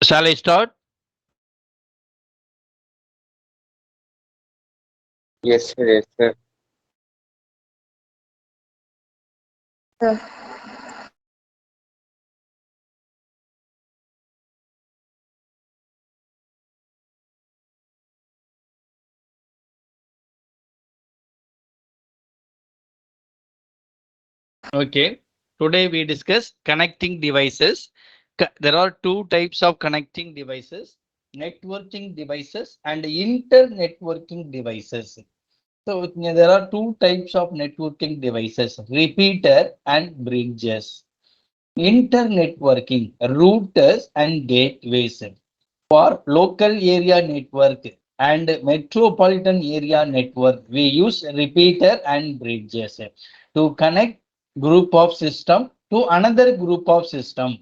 Shall I start? Yes, sir. Yes, sir. Sir. Okay. Today we discuss connecting devices. There are two types of connecting devices, networking devices and internetworking devices. So there are two types of networking devices, repeater and bridges. Internetworking, routers and gateways. For local area network and metropolitan area network, we use repeater and bridges to connect group of system to another group of system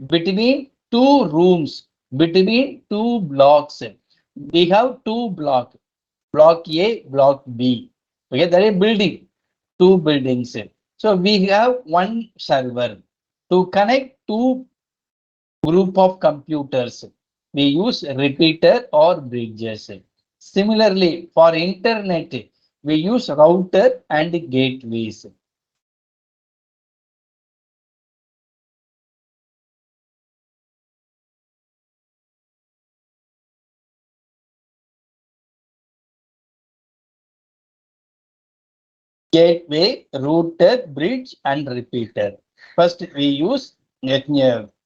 between two rooms, between two blocks. We have two blocks, block A, block B. Okay, there is building, two buildings. So we have one server to connect two group of computers. We use repeater or bridges. Similarly, for internet, we use router and gateways. Gateway, router, bridge, and repeater. First, we use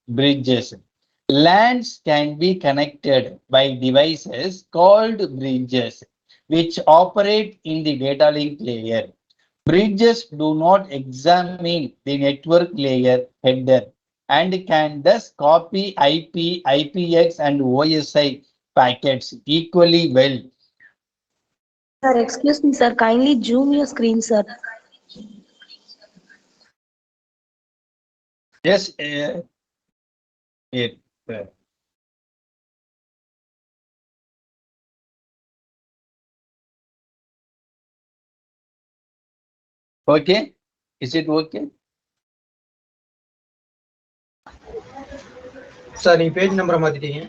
bridges. LANs can be connected by devices called bridges, which operate in the data link layer. Bridges do not examine the network layer header and can thus copy IP, IPX, and OSI packets equally well. Sir, excuse me, sir. Kindly zoom your screen, sir. Yes, it, okay. Is it okay? Sir நீ page நம்பரை மாத்திட்டீங்க.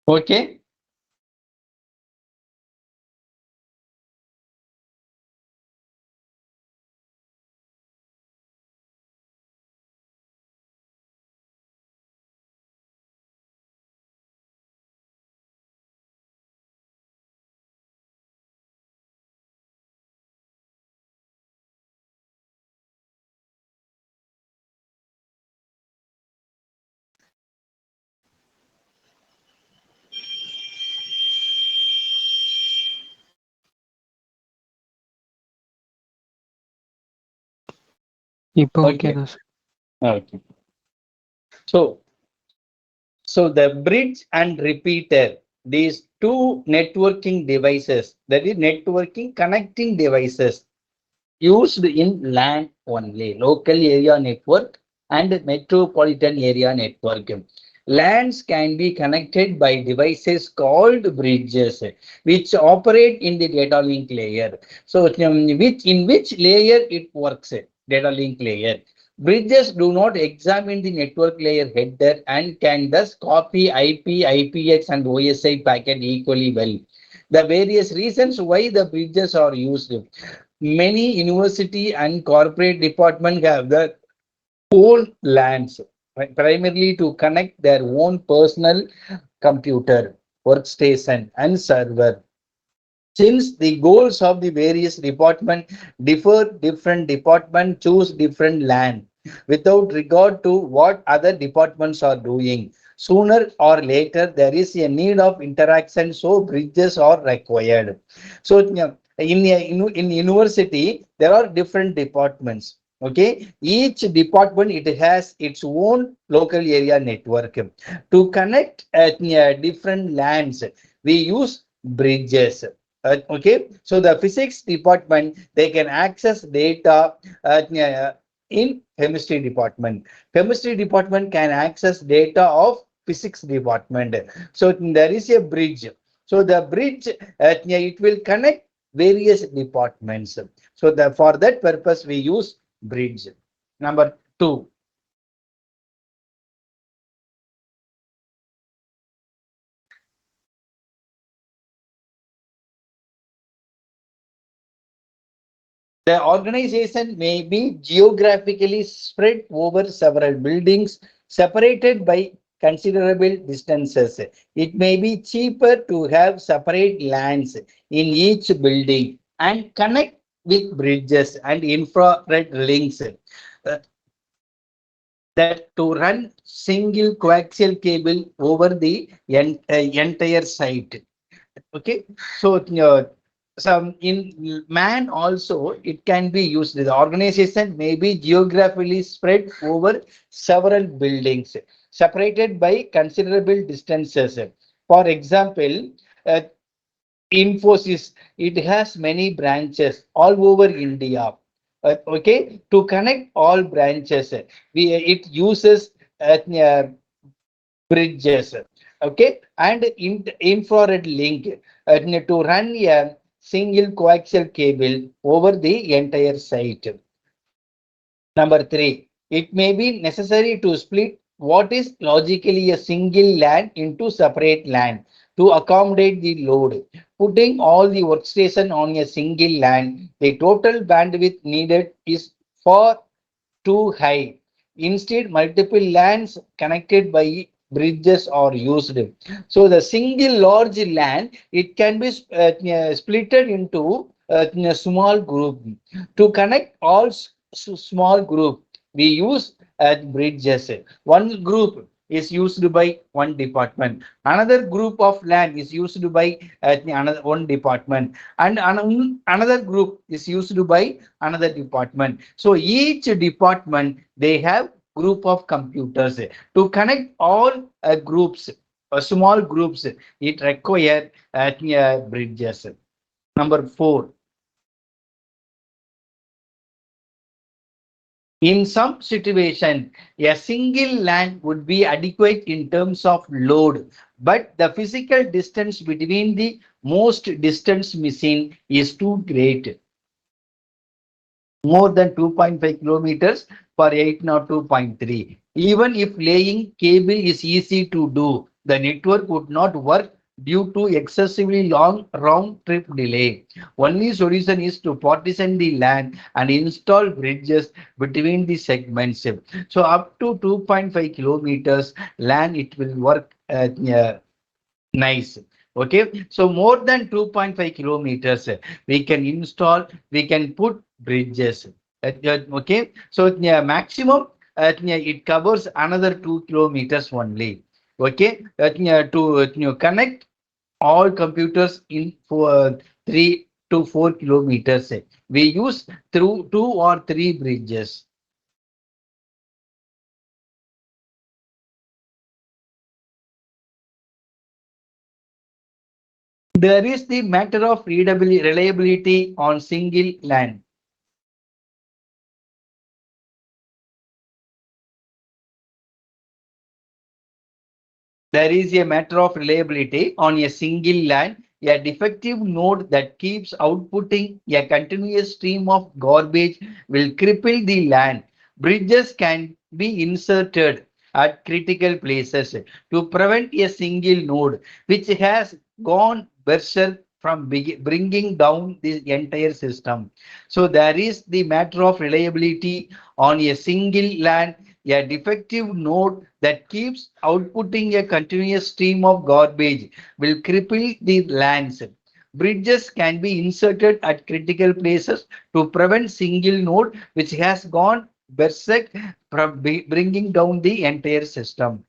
Okay. இப்போ Okay. Okay தான் sir. Okay. So the bridge and repeater, these two networking devices, that is networking connecting devices used in LAN only, local area network and metropolitan area network. LANs can be connected by devices called bridges, which operate in the data link layer. So, which layer it works? Data link layer. Bridges do not examine the network layer header and can thus copy IP, IPX, and OSI packet equally well. The various reasons why the bridges are used. Many university and corporate department have their own LANs, primarily to connect their own personal computer, workstation, and server. Since the goals of the various department differ, different department choose different LAN without regard to what other departments are doing. Sooner or later, there is a need of interaction, so bridges are required. So, in university, there are different departments. Okay, each department it has its own local area network. To connect different LANs, we use bridges. Okay, so the physics department they can access data in chemistry department. Chemistry department can access data of physics department. So there is a bridge. So the bridge it will connect various departments. So for that purpose we use bridge. Number 2. The organization may be geographically spread over several buildings, separated by considerable distances. It may be cheaper to have separate lands in each building and connect with bridges and infrared links that to run single coaxial cable over the entire site. Okay, so some in man also it can be used. The organization may be geographically spread over several buildings separated by considerable distances. For example, uh, Infosys it has many branches all over India. Okay, to connect all branches, we it uses bridges. Okay, and infrared link to run a single coaxial cable over the entire site. Number 3, it may be necessary to split what is logically a single LAN into separate LAN to accommodate the load. Putting all the workstation on a single LAN, the total bandwidth needed is far too high. Instead, multiple LANs connected by bridges are used. So the single large LAN, it can be splitted into a small group. To connect all small group, we use bridges. One group is used by one department. Another group of LAN is used by another one department, and another group is used by another department. So each department they have group of computers to connect all groups, small groups. It require bridges. Number 4. In some situation, a single LAN would be adequate in terms of load, but the physical distance between the most distant machine is too great, more than 2.5 kilometers per 802.3. Even if laying cable is easy to do, the network would not work due to excessively long round trip delay. Only solution is to partition the LAN and install bridges between the segments. So up to 2.5 kilometers LAN it will work nice. Okay, so more than 2.5 kilometers we can install, we can put bridges. Okay, so maximum it covers another 2 kilometers only. Okay, to connect all computers in for 3 to 4 kilometers, we use through 2 or 3 bridges. There is the matter of reliability on single LAN. There is a matter of reliability on a single LAN. A defective node that keeps outputting a continuous stream of garbage will cripple the LAN. Bridges can be inserted at critical places to prevent a single node which has gone berserk from bringing down the entire system. So there is the matter of reliability on a single LAN. A defective node that keeps outputting a continuous stream of garbage will cripple the LANs. Bridges can be inserted at critical places to prevent single node which has gone berserk from bringing down the entire system.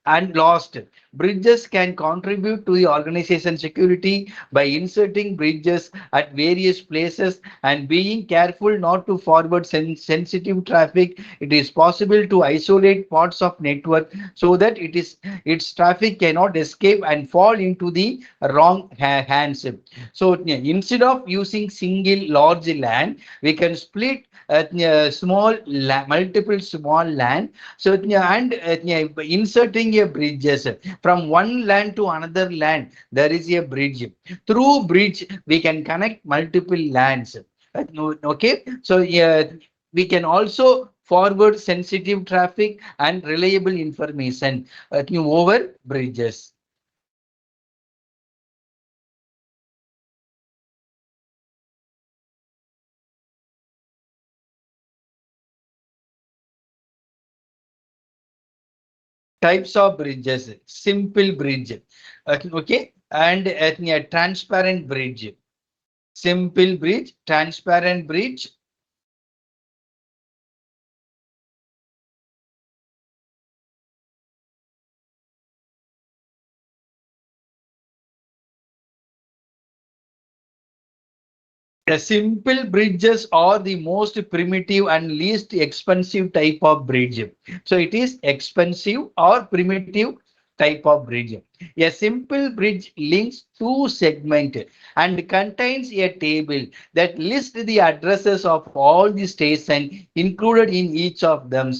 And lost. Bridges can contribute to the organization security by inserting bridges at various places and being careful not to forward sensitive traffic. It is possible to isolate parts of network so that its traffic cannot escape and fall into the wrong hands. So instead of using single large LAN, we can split multiple small LAN. So and inserting a bridges from one LAN to another LAN, there is a bridge. Through bridge, we can connect multiple LANs. Okay, so we can also forward sensitive traffic and reliable information over bridges. Types of bridges: simple bridge, okay, and a transparent bridge. Simple bridge, transparent bridge. The simple bridges are the most primitive and least expensive type of bridge. So it is expensive or primitive type of bridge. A simple bridge links two segments and contains a table that lists the addresses of all the stations included in each of them.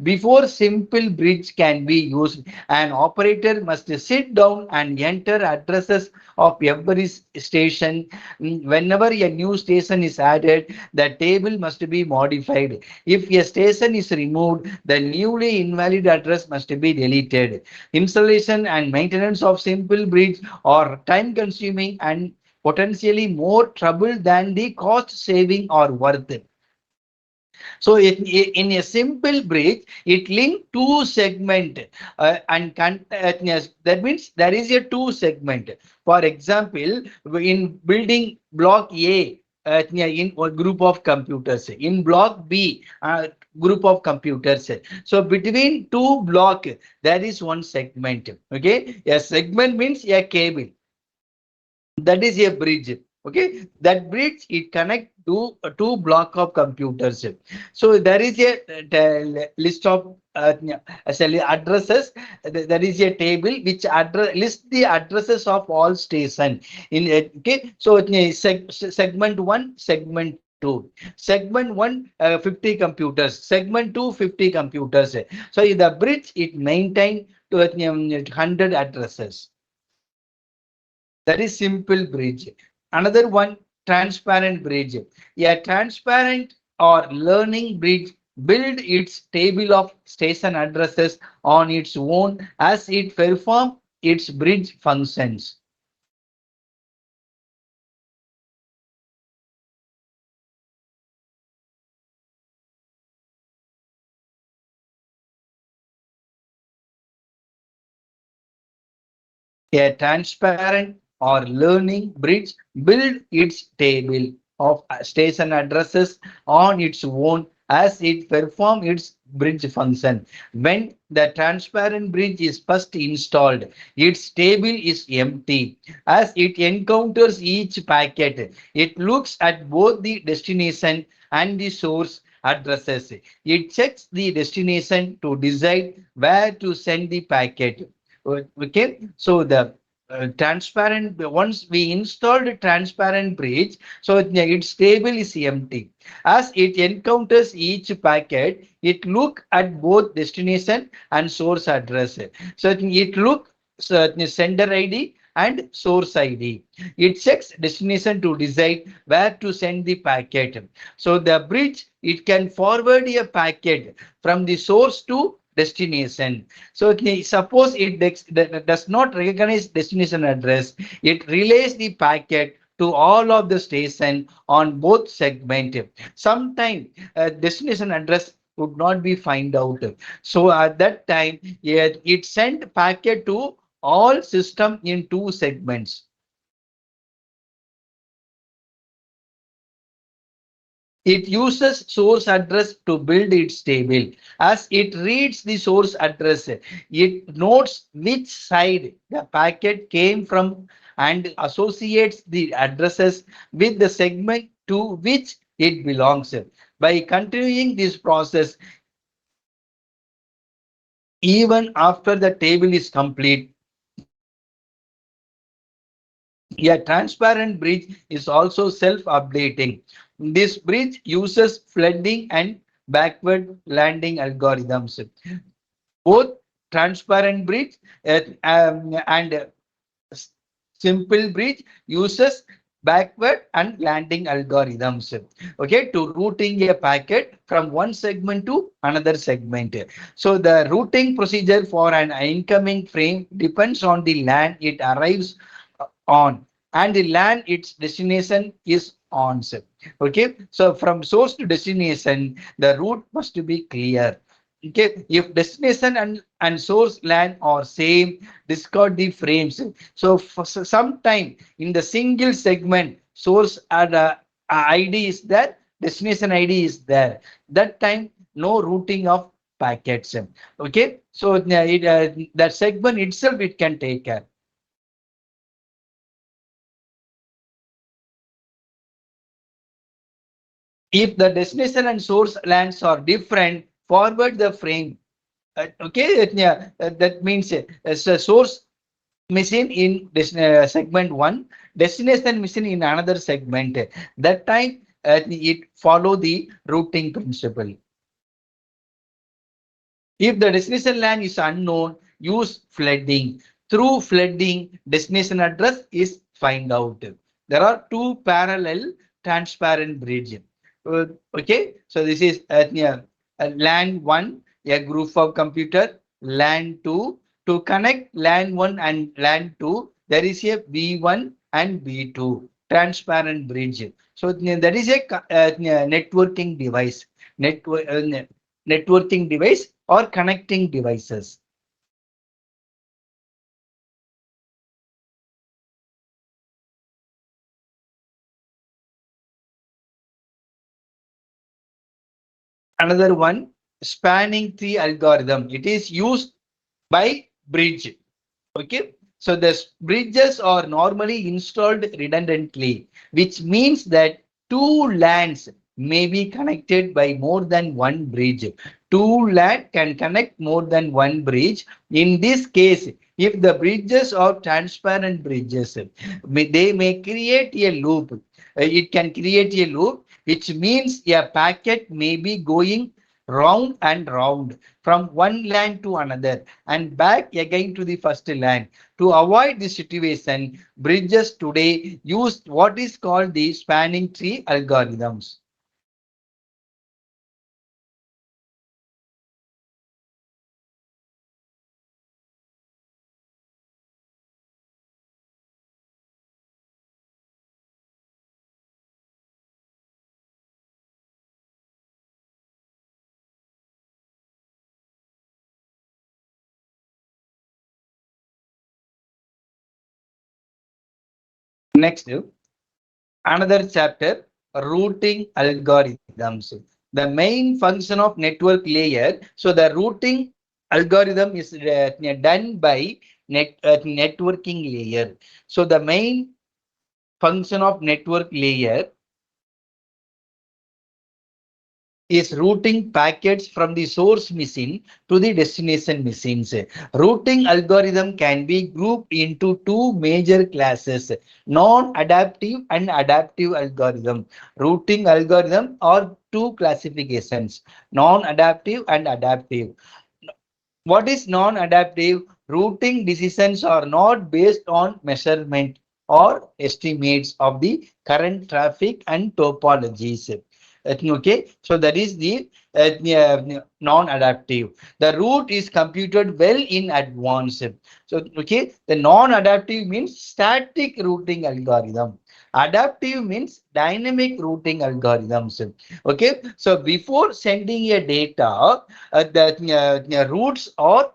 Before simple bridge can be used, an operator must sit down and enter addresses of every station. Whenever a new station is added, the table must be modified. If a station is removed, the newly invalid address must be deleted. Installation and maintenance of simple bridge are time consuming and potentially more trouble than the cost saving or worth. So in a simple bridge, it links two segment that means there is a two segment. For example, in building block A, in a group of computers, in block B, group of computers. So between two block, there is one segment. Okay, a segment means a cable. That is a bridge. Okay, that bridge it connect to two block of computers. So there is a list of addresses. There is a table which list the addresses of all station in it. Okay, so segment 1, segment 2, segment 1 50 computers, segment 2 50 computers. So in the bridge it maintain to 100 addresses. That is simple bridge. Another one, transparent bridge. A transparent or learning bridge build its table of station addresses on its own as it performs its bridge functions. A transparent or learning bridge build its table of station addresses on its own as it performs its bridge function. When the transparent bridge is first installed, its table is empty. As it encounters each packet, it looks at both the destination and the source addresses. It checks the destination to decide where to send the packet. Okay, so the transparent. Once we installed a transparent bridge, so its table is empty. As it encounters each packet, it look at both destination and source address. So it look sender ID and source ID. It checks destination to decide where to send the packet. So the bridge, it can forward a packet from the source to destination. So suppose it does not recognize destination address, it relays the packet to all of the station on both segment. Sometimes destination address would not be find out. So at that time, yeah, it sent packet to all system in two segments. It uses source address to build its table. As it reads the source address, it notes which side the packet came from and associates the addresses with the segment to which it belongs. By continuing this process, even after the table is complete, a transparent bridge is also self-updating. This bridge uses flooding and backward landing algorithms. Both transparent bridge and simple bridge uses backward and landing algorithms, okay, to routing a packet from one segment to another segment. So the routing procedure for an incoming frame depends on the LAN it arrives on and the LAN its destination is on. Okay, so from source to destination the route must be clear. Okay, if destination and source LAN are same, discard the frames. So for some time in the single segment, source and ID is there, destination ID is there. That time no routing of packets. Okay, so that segment itself it can take care. If the destination and source lands are different, forward the frame. Okay, that means a source machine in segment 1, destination machine in another segment. That time it follow the routing principle. If the destination LAN is unknown, use flooding. Through flooding, destination address is find out. There are two parallel transparent bridge. Okay, so this is LAN 1, a group of computer, LAN 2. To connect LAN 1 and LAN 2, there is a B1 and B2 transparent bridge. So that is a networking device. Networking device or connecting devices. Another one, spanning tree algorithm. It is used by bridge. Okay, so the bridges are normally installed redundantly, which means that two LANs may be connected by more than one bridge. Two LAN can connect more than one bridge. In this case, if the bridges are transparent bridges, they may create a loop. It can create a loop, which means a packet may be going round and round from one LAN to another and back again to the first LAN. To avoid this situation, bridges today use what is called the spanning tree algorithms. Next, another chapter, routing algorithms. The main function of network layer. So the routing algorithm is done by networking layer. So the main function of network layer is routing packets from the source machine to the destination machines. Routing algorithm can be grouped into two major classes, non-adaptive and adaptive algorithm. Routing algorithm are two classifications, non-adaptive and adaptive. What is non-adaptive? Routing decisions are not based on measurement or estimates of the current traffic and topologies. Okay, so that is the non-adaptive. The route is computed well in advance. So, okay, the non-adaptive means static routing algorithm. Adaptive means dynamic routing algorithms. Okay, so before sending a data, the routes are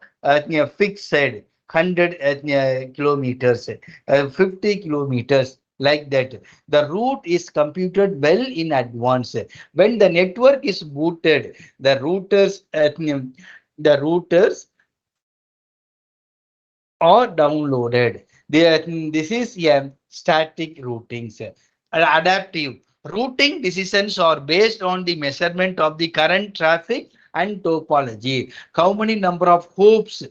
fixed 100 kilometers, 50 kilometers, like that. The route is computed well in advance. When the network is booted, the routers or downloaded. This is a static routing. Adaptive routing decisions are based on the measurement of the current traffic and topology. How many number of hoops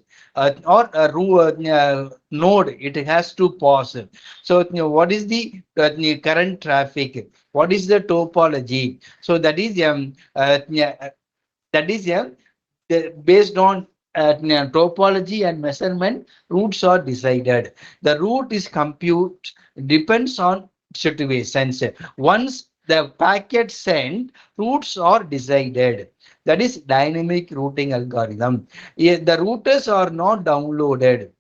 or node it has to pass. So what is the current traffic? What is the topology? So that is based on topology and measurement, routes are decided. The route is compute depends on situations. Once the packet sent, routes are decided. That is dynamic routing algorithm. The routers are not downloaded.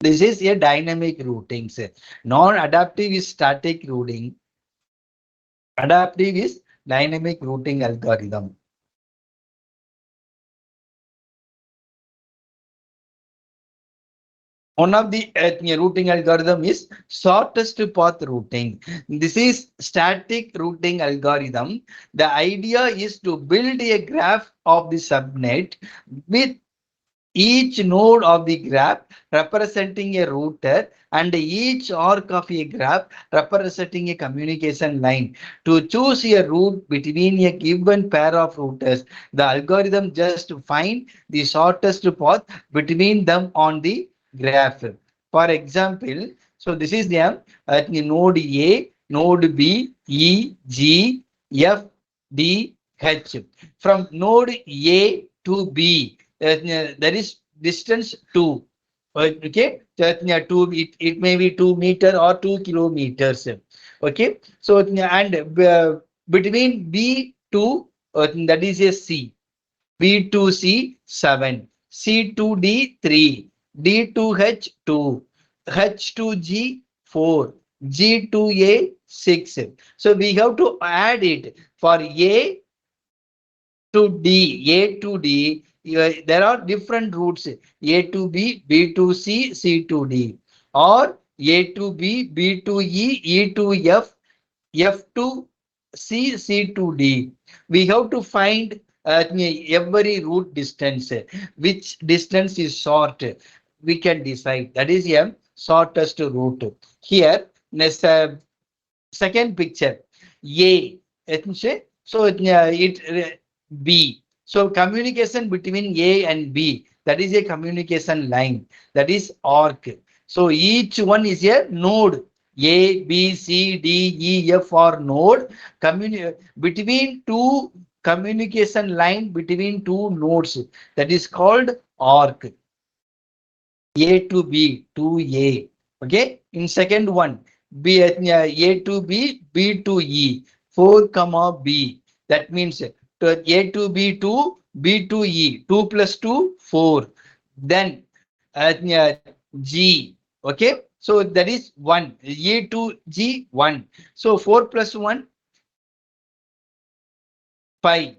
This is a dynamic routing. Non-adaptive is static routing. Adaptive is dynamic routing algorithm. One of the routing algorithm is shortest path routing. This is static routing algorithm. The idea is to build a graph of the subnet with each node of the graph representing a router and each arc of a graph representing a communication line. To choose a route between a given pair of routers, the algorithm just find the shortest path between them on the graph. For example, so this is the node A, node B, E, G, F, D, H. From node A to B, there is distance 2. Okay, it may be 2 meters or 2 kilometers. Okay, so and between B to that is a C. B2C 7, C2D 3, D2H 2, H2G 4, G2A 6. So we have to add it for A to D, A to D. There are different routes, A to B, B to C, C to D, or A to B, B to E, E to F, F to C, C to D. We have to find every route distance. Which distance is short? We can decide. That is a shortest route. Here, next, second picture, A. So B. So communication between A and B, that is a communication line. That is arc. So each one is a node. A, B, C, D, E, F are node. Between two communication line between two nodes, that is called arc. A to B, to A. Okay. In second one, B, A to B, B to E, 4 comma B. That means A to B to B to E, 2 plus 2, 4. Then G. Okay. So that is 1. A to G, 1. So 4 plus 1, 5.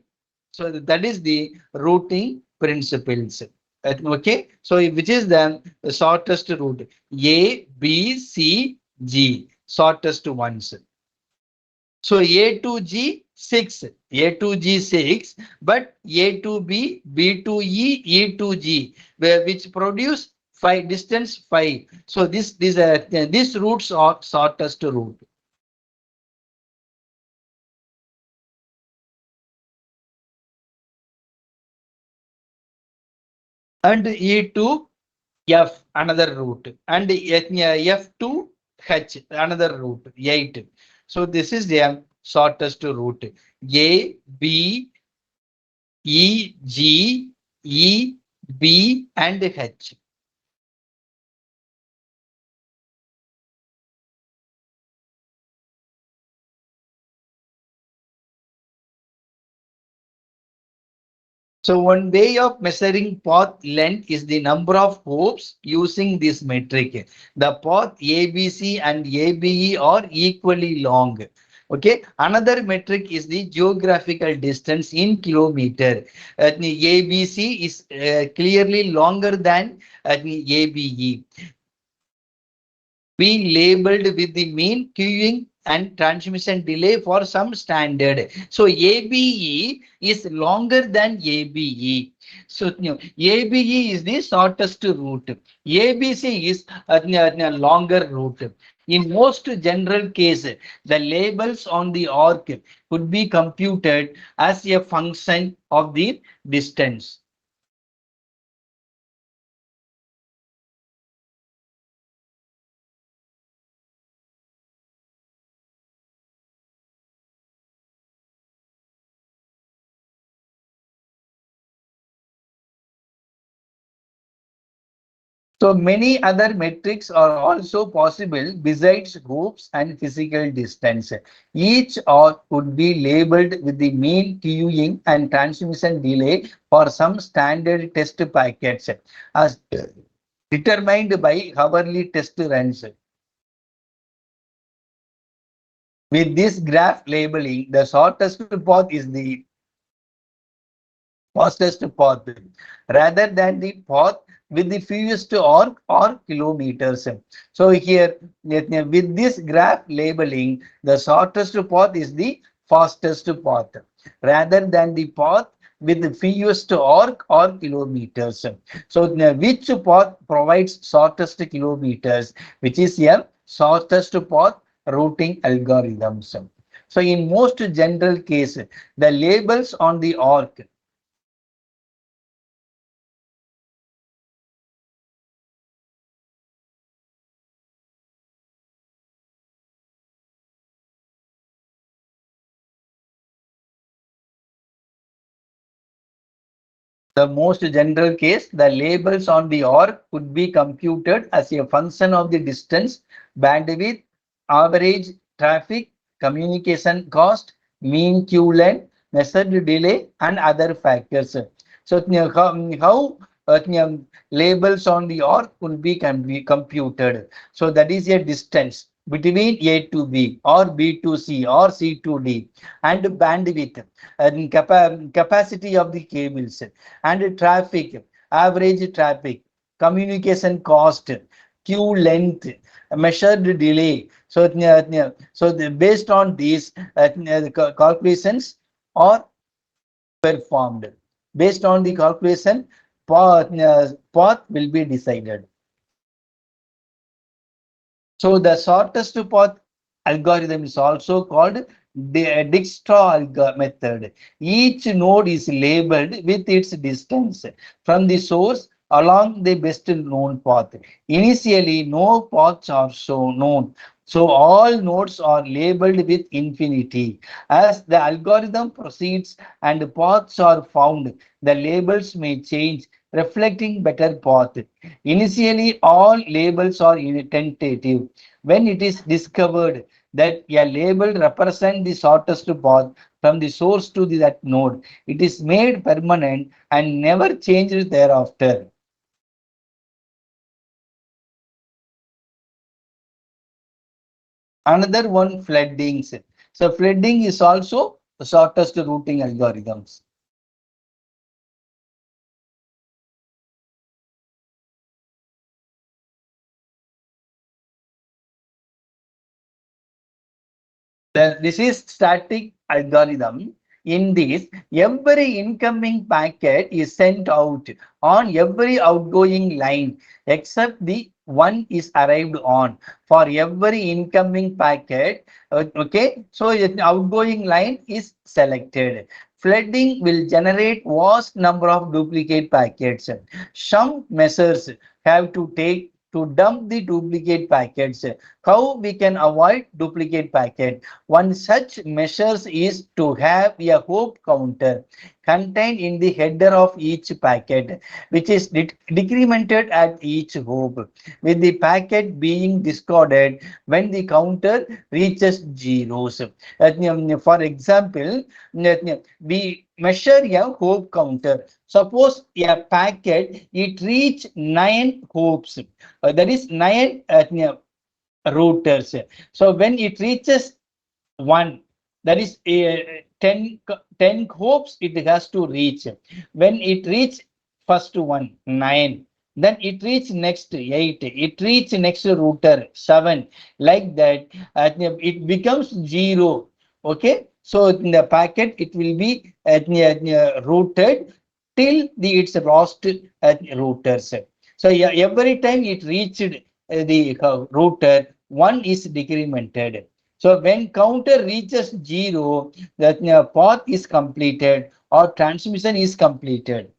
So that is the routing principles. Okay, so which is the shortest route? A, B, C, G, shortest ones. So A to G 6, A to G 6, but A to B, B to E, E to G, which produce 5 distance 5. So these routes are shortest route. and E to F another route, and F to H another route 8. So this is the shortest route. A, B, E, G, E, B, and H. So one way of measuring path length is the number of hoops using this metric. The path ABC and ABE are equally long. Okay. Another metric is the geographical distance in kilometer. The ABC is clearly longer than the ABE. Being labeled with the mean queuing and transmission delay for some standard. So ABE is longer than ABE. So ABE is the shortest route. ABC is a longer route. In most general cases, the labels on the arc could be computed as a function of the distance. So many other metrics are also possible besides hoops and physical distance. Each arc could be labeled with the mean queuing and transmission delay for some standard test packets as determined by hourly test runs. With this graph labeling, the shortest path is the fastest path rather than the path with the fewest or kilometers. So here with this graph labeling, the shortest path is the fastest path rather than the path with the fewest or kilometers. So which path provides shortest kilometers, which is a shortest path routing algorithms. So in most general case, the labels on the arc the most general case, the labels on the arc could be computed as a function of the distance, bandwidth, average traffic, communication cost, mean queue length, measured delay, and other factors. So how labels on the arc can be computed. So that is a distance between A to B or B to C or C to D, and bandwidth and capacity of the cables, and traffic, average traffic, communication cost, queue length, measured delay. So, based on these calculations are performed. Based on the calculation, path will be decided. So the shortest path algorithm is also called the Dijkstra method. Each node is labeled with its distance from the source along the best known path. Initially, no paths are so known. So all nodes are labeled with infinity. As the algorithm proceeds and paths are found, the labels may change, reflecting better path. Initially, all labels are tentative. When it is discovered that a label represents the shortest path from the source to that node, it is made permanent and never changed thereafter. Another one, floodings. So flooding is also the shortest routing algorithms. This is static algorithm. In this, every incoming packet is sent out on every outgoing line except the one is arrived on. For every incoming packet, okay, so the outgoing line is selected. Flooding will generate vast number of duplicate packets. Some measures have to take to dump the duplicate packets. How we can avoid duplicate packet? One such measures is to have a hope counter contained in the header of each packet, which is decremented at each hope, with the packet being discarded when the counter reaches zeros. For example, we measure a hope counter. Suppose a packet it reach 9 hopes, that is 9 routers. So when it reaches 1, that is 10 hopes it has to reach. When it reach first one 9, then it reach next 8, it reach next router 7, like that. It becomes 0. Okay, so in the packet it will be routed till the its lost routers. So yeah, every time it reached the router, 1 is decremented. So when counter reaches 0, that path is completed or transmission is completed.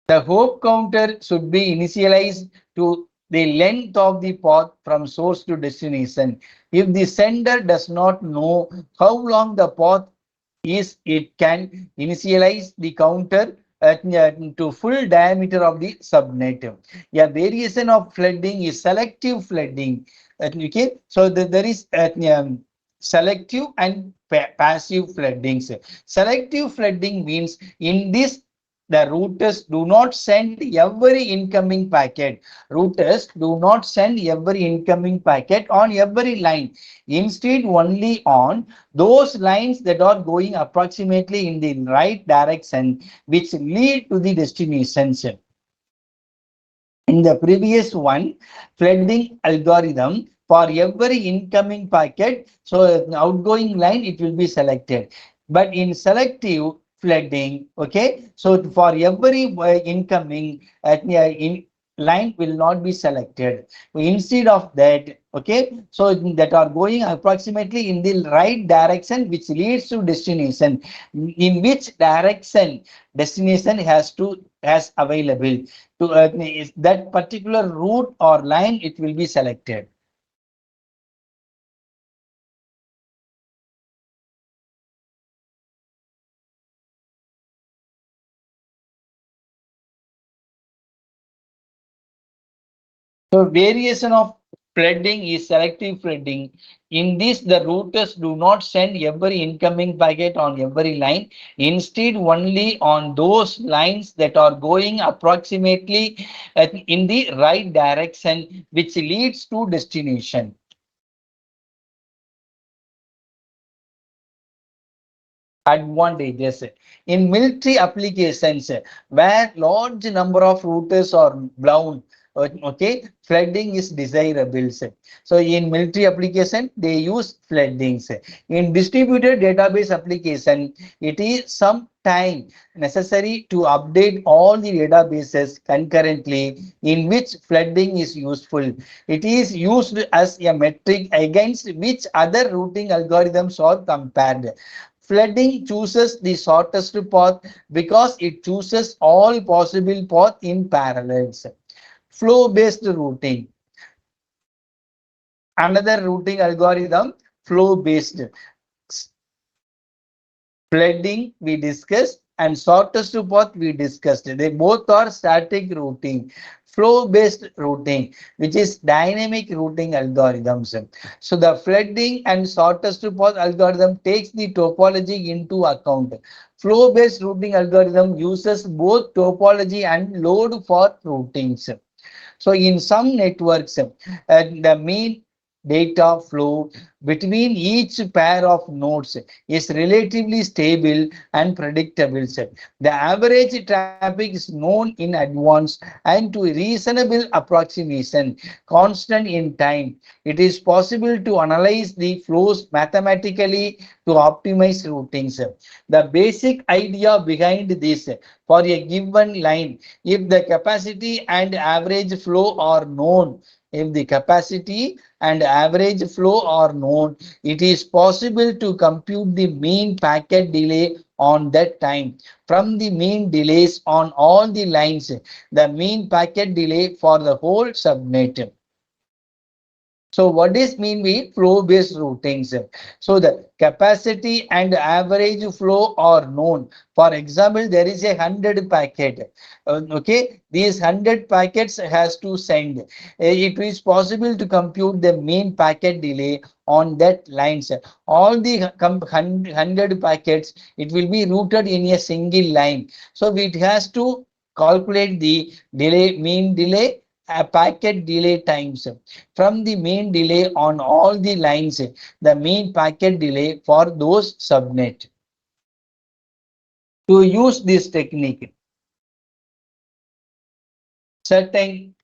The hope counter should be initialized to the length of the path from source to destination. If the sender does not know how long the path is, it can initialize the counter to full diameter of the subnet. A variation of flooding is selective flooding. Okay, so there is selective and passive floodings. Selective flooding means in this the routers do not send every incoming packet. Routers do not send every incoming packet on every line. Instead, only on those lines that are going approximately in the right direction, which lead to the destinations. In the previous one, flooding algorithm, for every incoming packet, so outgoing line, it will be selected. But in selective flooding, okay, so for every incoming line will not be selected. Instead of that, okay, so that are going approximately in the right direction, which leads to destination. In which direction destination has available to is that particular route or line, it will be selected. So variation of flooding is selective flooding. In this, the routers do not send every incoming packet on every line. Instead, only on those lines that are going approximately in the right direction, which leads to destination. Advantages in military applications where large number of routers are blown, okay, flooding is desirable. So in military application they use floodings. In distributed database application, it is some time necessary to update all the databases concurrently, in which flooding is useful. It is used as a metric against which other routing algorithms are compared. Flooding chooses the shortest path because it chooses all possible paths in parallels. Flow-based routing. Another routing algorithm, flow-based. Flooding we discussed and shortest path we discussed. They both are static routing. Flow-based routing, which is dynamic routing algorithms. So the flooding and shortest path algorithm takes the topology into account. Flow-based routing algorithm uses both topology and load for routings. So in some networks, the mean data flow between each pair of nodes is relatively stable and predictable. The average traffic is known in advance and to reasonable approximation, constant in time. It is possible to analyze the flows mathematically to optimize routings. The basic idea behind this, for a given line, if the capacity and average flow are known, if the capacity and average flow are known, it is possible to compute the mean packet delay on that time. From the mean delays on all the lines, the mean packet delay for the whole subnet. So what is mean by flow-based routings? So the capacity and average flow are known. For example, there is 100 packet. Okay, these 100 packets has to send. It is possible to compute the mean packet delay on that lines. All the 100 packets, it will be routed in a single line. So it has to calculate the delay, mean delay, packet delay times from the mean delay on all the lines, the mean packet delay for those subnet. To use this technique, certain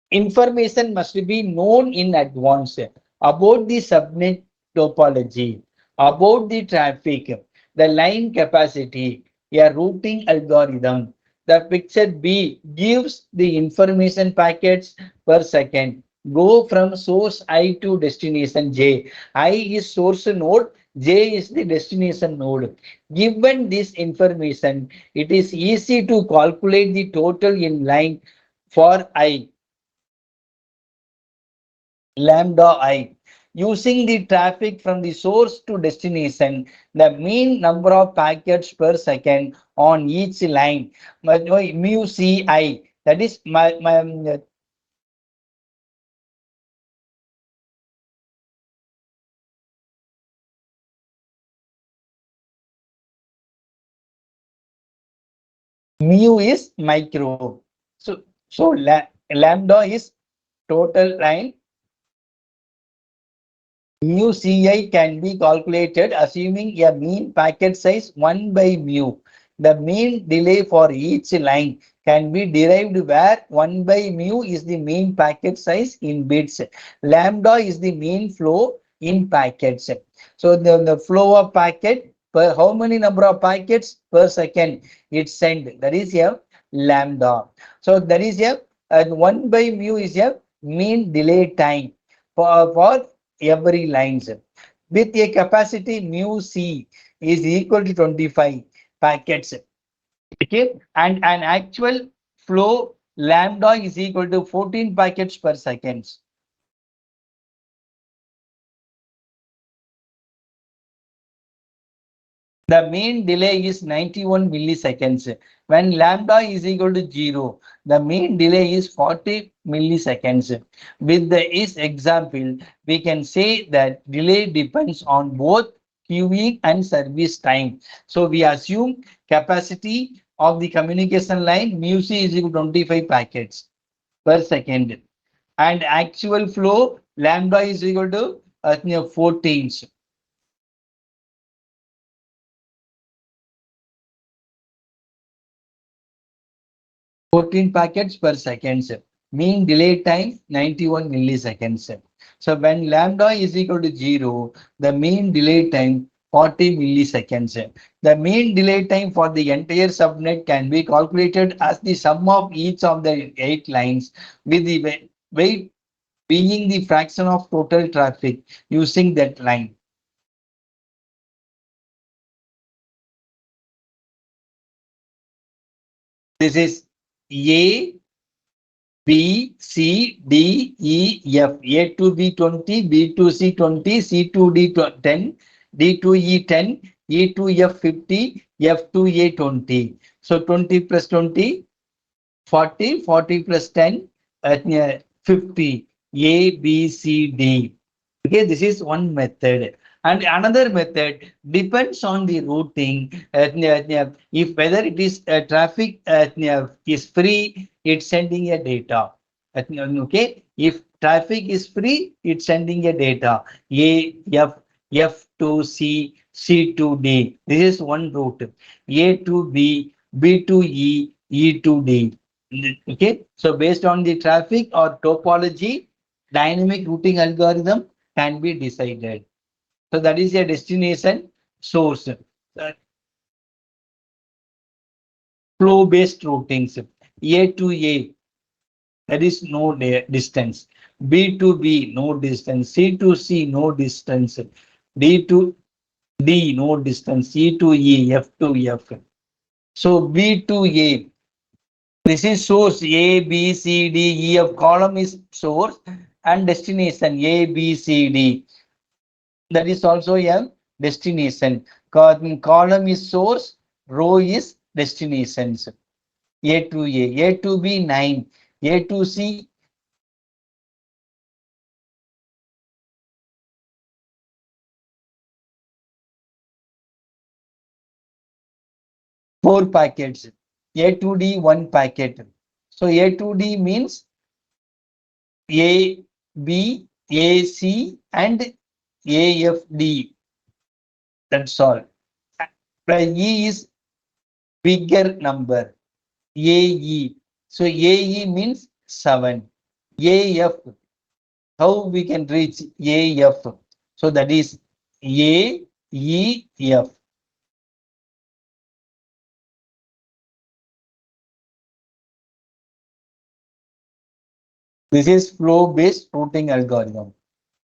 information must be known in advance about the subnet topology, about the traffic, the line capacity, a routing algorithm. The picture B gives the information packets per second. Go from source I to destination J. I is source node, J is the destination node. Given this information, it is easy to calculate the total in line for I, lambda I. Using the traffic from the source to destination, the mean number of packets per second on each line, mu ci, that is mu is micro. So lambda is total line. Mu Ci can be calculated assuming a mean packet size 1 by mu. The mean delay for each line can be derived where 1 by mu is the mean packet size in bits. Lambda is the mean flow in packets. So the flow of packet per how many number of packets per second it send, that is a lambda. So that is a 1 by mu is a mean delay time for every lines with a capacity mu c is equal to 25 packets. Okay, and an actual flow lambda is equal to 14 packets per second. The mean delay is 91 milliseconds. When lambda is equal to 0, the mean delay is 40 milliseconds. With this example, we can say that delay depends on both queuing and service time. So we assume capacity of the communication line mu c is equal to 25 packets per second, and actual flow lambda is equal to 14. 14 packets per second. Mean delay time 91 milliseconds. So when lambda is equal to 0, the mean delay time 40 milliseconds. The mean delay time for the entire subnet can be calculated as the sum of each of the 8 lines with the weight being the fraction of total traffic using that line. This is A, B, C, D, E, F. A to B 20, B to C 20, C to D 10, D to E 10, E to F 50, F to A 20. So 20 plus 20, 40, 40 plus 10, 50. A, B, C, D. Okay, this is one method. And another method depends on the routing. If whether it is traffic is free, it's sending a data. Okay, if traffic is free, it's sending a data A, F, F to C, C to D. This is one route. A to B, B to E, E to D. Okay, so based on the traffic or topology, dynamic routing algorithm can be decided. So that is a destination source. Flow based routings. A to A, there is no distance. B to B, no distance. C to C, no distance. D to D, no distance. E to E, F to F. So B to A, this is source A, B, C, D, E, F. Column is source and destination A, B, C, D. That is also a destination. Column is source, row is destinations. A to A to B 9, A to C 4 packets, A to D 1 packet. So A to D means A, B, A, C and A, F, D. That's all. The E is bigger number. AE. So AE means 7. AF. How we can reach AF? So that is AEF. This is flow-based routing algorithm.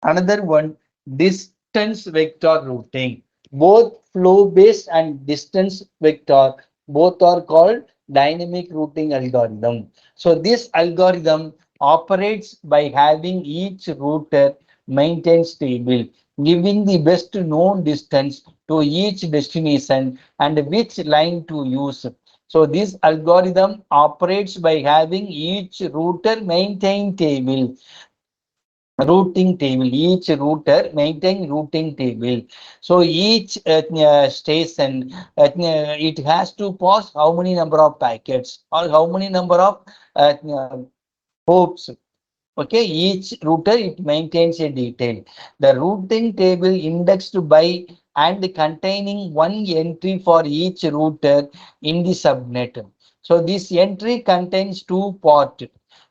Another one, distance vector routing. Both flow-based and distance vector, both are called dynamic routing algorithm. So this algorithm operates by having each router maintains table, giving the best known distance to each destination and which line to use. So this algorithm operates by having each router maintain table, routing table. Each router maintain routing table. So each station, it has to pass how many number of packets or how many number of hopes. Okay, each router it maintains a detail. The routing table indexed by and containing one entry for each router in the subnet. So this entry contains two parts.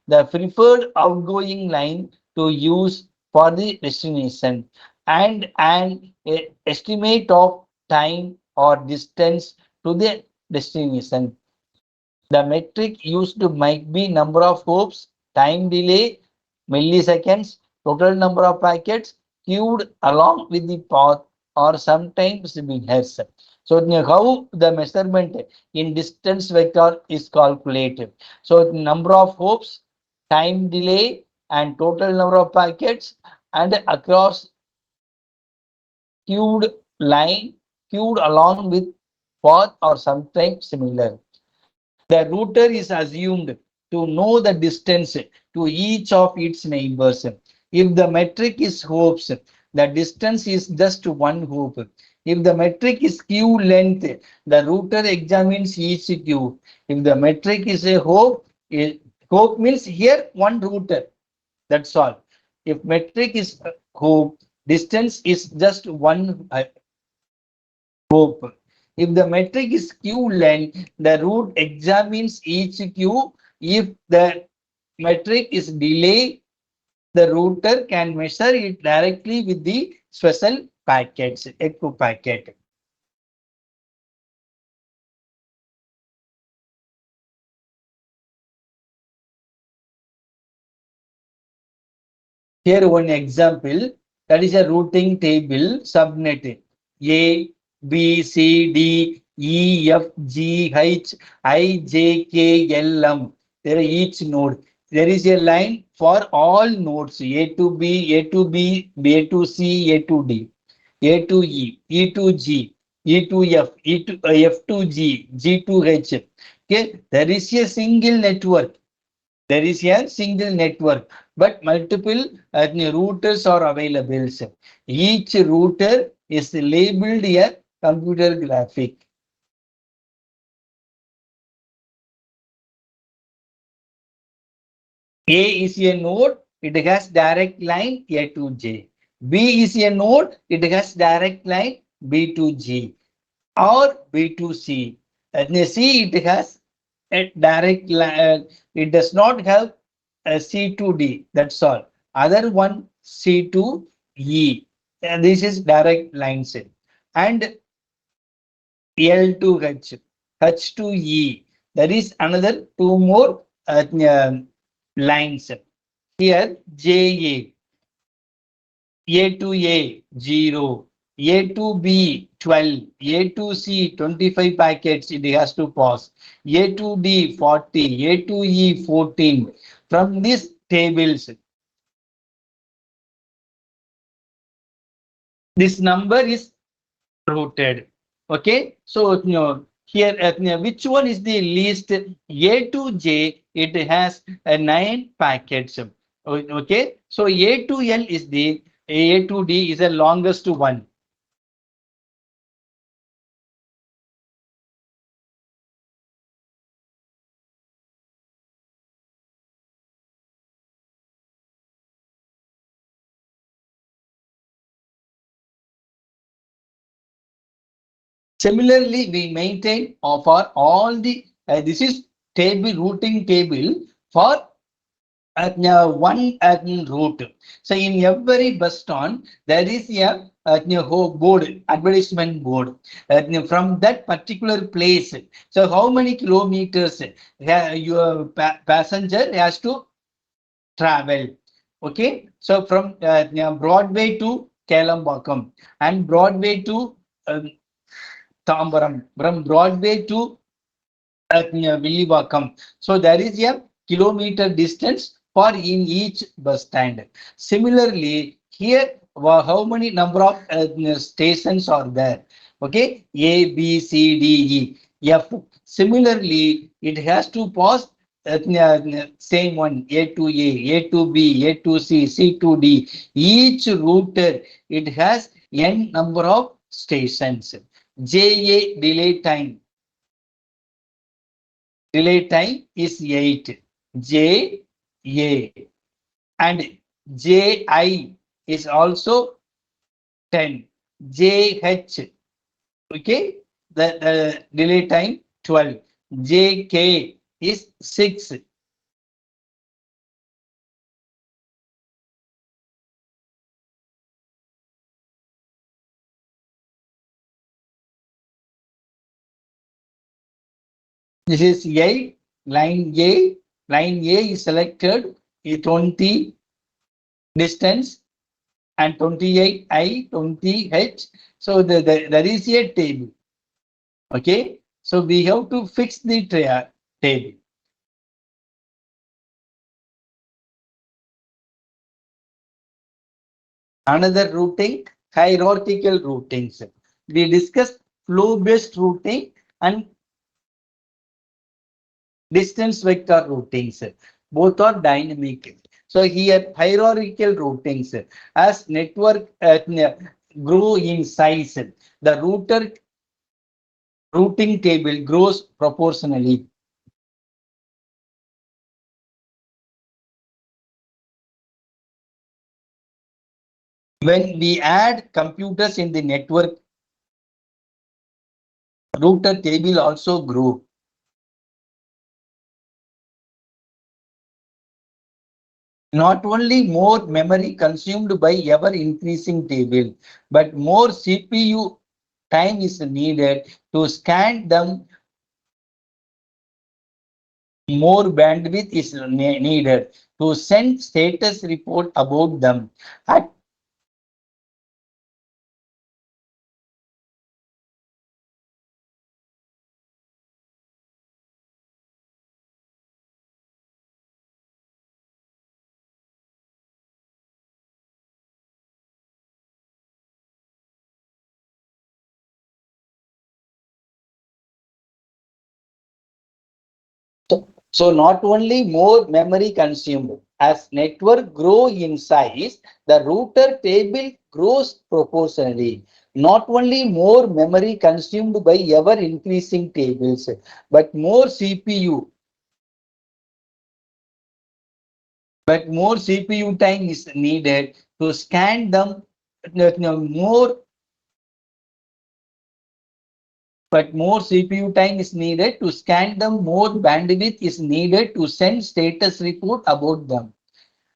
The preferred outgoing line to use for the destination and an estimate of time or distance to the destination. The metric used might be number of hopes, time delay, milliseconds, total number of packets queued along with the path, or sometimes minutes. So how the measurement in distance vector is calculated. So number of hopes, time delay, and total number of packets, and across queued line, queued along with path or sometimes similar. The router is assumed to know the distance to each of its neighbors. If the metric is hopes, the distance is just one hope. If the metric is queue length, the router examines each queue. If the metric is a hope, hope means here one router. That's all. If metric is hope, distance is just one hope. If the metric is queue length, the route examines each queue. If the metric is delay, the router can measure it directly with the special packets, echo packet. Here one example, that is a routing table subnet A, B, C, D, E, F, G, H, I, J, K, L, M. There are each node. There is a line for all nodes A to B, A to B, A to C, A to D, A to E, E to G, E to F, E to F to G, G to H. Okay, there is a single network. There is a single network, but multiple routers are available. Each router is labeled a computer graphic. A is a node, it has direct line A to J. B is a node, it has direct line B to G or B to C. And C, it has a direct line, it does not have a C to D, that's all. Other one C to E. And this is direct lines. And L to H, H to E. There is another two more lines. Here JA, A to A 0, A to B 12, A to C 25 packets it has to pass, A to D 40, A to E 14. From these tables, this number is routed. Okay, so here which one is the least? A to J, it has 9 packets. Okay, so A to L is the A to D is the longest one. Similarly, we maintain for all the this is table routing table for one route. So in every bus stand there is a board, advertisement board from that particular place. So how many kilometers your passenger has to travel? Okay, so from Broadway to Kelambakam and Broadway to Tambaram, from Broadway to Villivakam. So there is a kilometer distance for in each bus stand. Similarly, here how many number of stations are there? Okay, A, B, C, D, E, F. Similarly, it has to pass same one A to A to B, A to C, C to D. Each router it has n number of stations. JA delay time is 8. J A and J I is also 10. J H, okay, the delay time 12. J K is 6. This is 8. Line A. Line A is selected. 20 distance and 28 I, 20 H. So there is a table. Okay, so we have to fix the table. Another routing, hierarchical routings. We discussed flow-based routing and distance vector routings. Both are dynamic. So here hierarchical routings. As network grow in size, the routing table grows proportionally. When we add computers in the network, router table also grow. Not only more memory consumed by ever increasing table, but more CPU time is needed to scan them. More bandwidth is needed to send status report about them. So not only more memory consumed, as network grow in size, the router table grows proportionally. Not only more memory consumed by ever increasing tables, but more CPU but more CPU time is needed to scan them. More but more CPU time is needed to scan them. More bandwidth is needed to send status report about them.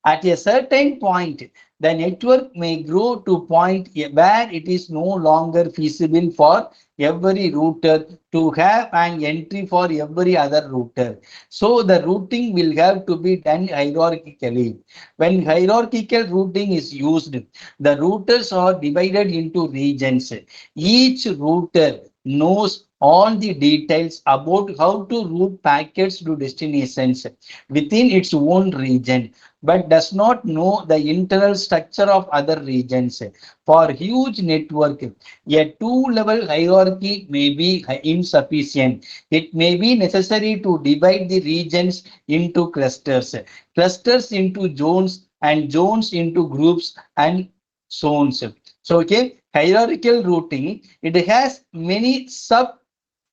At a certain point, the network may grow to point where it is no longer feasible for every router to have an entry for every other router. So the routing will have to be done hierarchically. When hierarchical routing is used, the routers are divided into regions. Each router knows all the details about how to route packets to destinations within its own region, but does not know the internal structure of other regions. For huge network, a two-level hierarchy may be insufficient. It may be necessary to divide the regions into clusters, clusters into zones, and zones into groups and zones. So, okay, hierarchical routing, it has many sub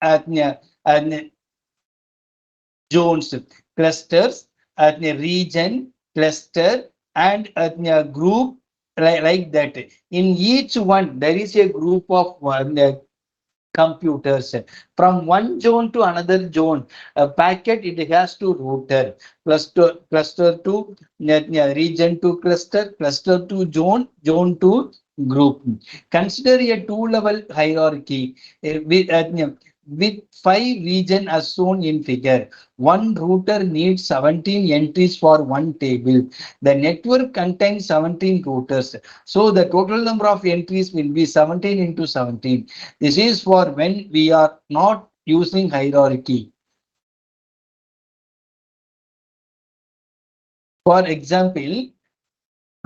uh, uh, zones, clusters, region, cluster, and group, like that. In each one, there is a group of computers. From one zone to another zone, a packet it has to router, cluster to region to cluster, cluster to zone, zone to group. Consider a two-level hierarchy with five regions as shown in figure. One router needs 17 entries for one table. The network contains 17 routers. So the total number of entries will be 17 into 17. This is for when we are not using hierarchy. For example,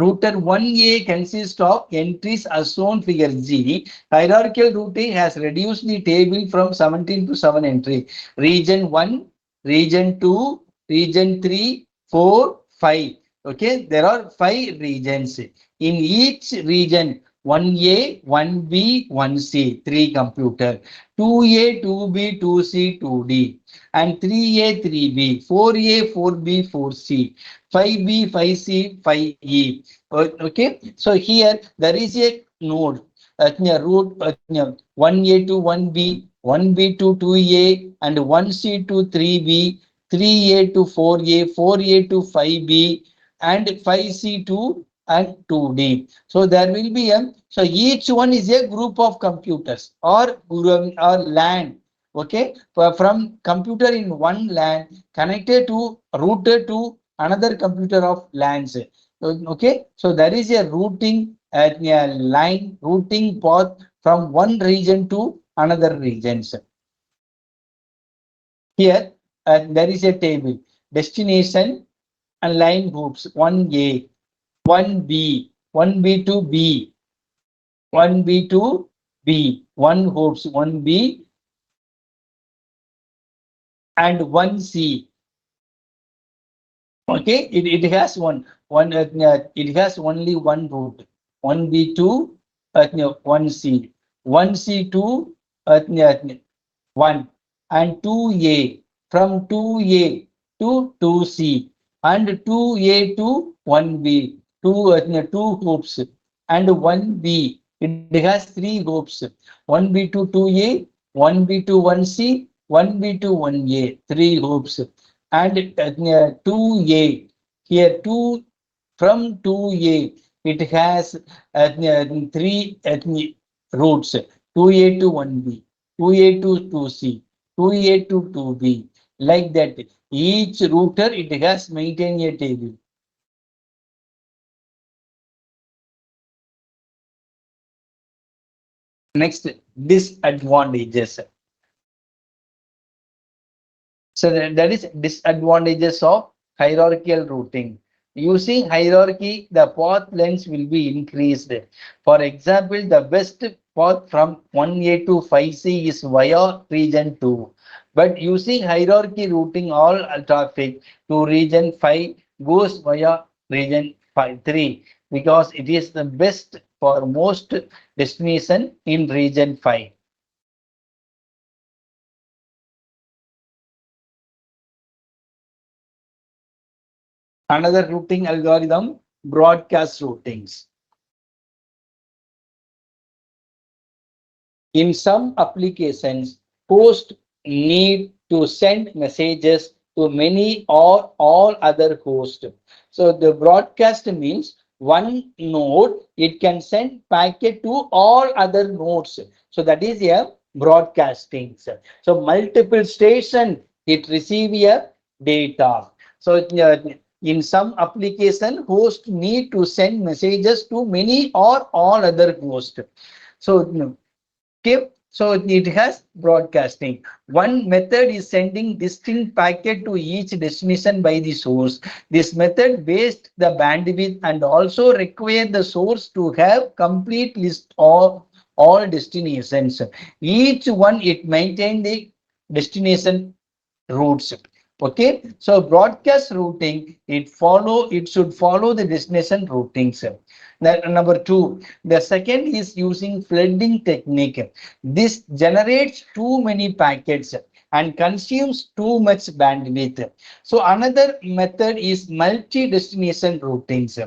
router 1A consists of entries as shown figure G. Hierarchical routing has reduced the table from 17 to 7 entry. Region 1, region 2, region 3, 4, 5. Okay, there are 5 regions. In each region, 1A, 1B, 1C, 3 computer, 2A, 2B, 2C, 2D, and 3A, 3B, 4A, 4B, 4C, 5B, 5C, 5E. Okay, so here there is a node, root 1A to 1B, 1B to 2A, and 1C to 3B, 3A to 4A, 4A to 5B, and 5C to and 2D. So there will be a, so each one is a group of computers or LAN. Okay, from computer in one LAN connected to router to another computer of LANs. Okay, so there is a routing a line routing path from one region to another regions. Here there is a table destination and line groups 1A, 1B, 1B to B, 1B to B, 1 hoops 1B and 1C. Okay, it has it has only one root, 1B2 1C, 1C2 1, and 2A, from 2A to 2C, and 2A to 1B, two hoops, and 1B. It has 3 hoops, 1B to 2A, 1B to 1C, 1B to 1A, 3 hoops, and 2A. Here 2, from 2A, it has 3 roots, 2A to 1B, 2A to 2C, 2A to 2B, like that. Each router, it has maintained a table. Next, disadvantages. So that is disadvantages of hierarchical routing. Using hierarchy, the path length will be increased. For example, the best path from 1A to 5C is via region 2. But using hierarchy routing, all traffic to region 5 goes via region 3 because it is the best for most destination in region 5. Another routing algorithm, broadcast routings. In some applications, hosts need to send messages to many or all other hosts. So the broadcast means one node, it can send packet to all other nodes. So that is a broadcasting. So multiple station, it receive a data. So in some application, host need to send messages to many or all other hosts. So okay, so it has broadcasting. One method is sending distinct packet to each destination by the source. This method wastes the bandwidth and also require the source to have complete list of all destinations. Each one it maintain the destination routes. Okay, so broadcast routing, it should follow the destination routings. Number two, the second is using flooding technique. This generates too many packets and consumes too much bandwidth. So another method is multi-destination routings.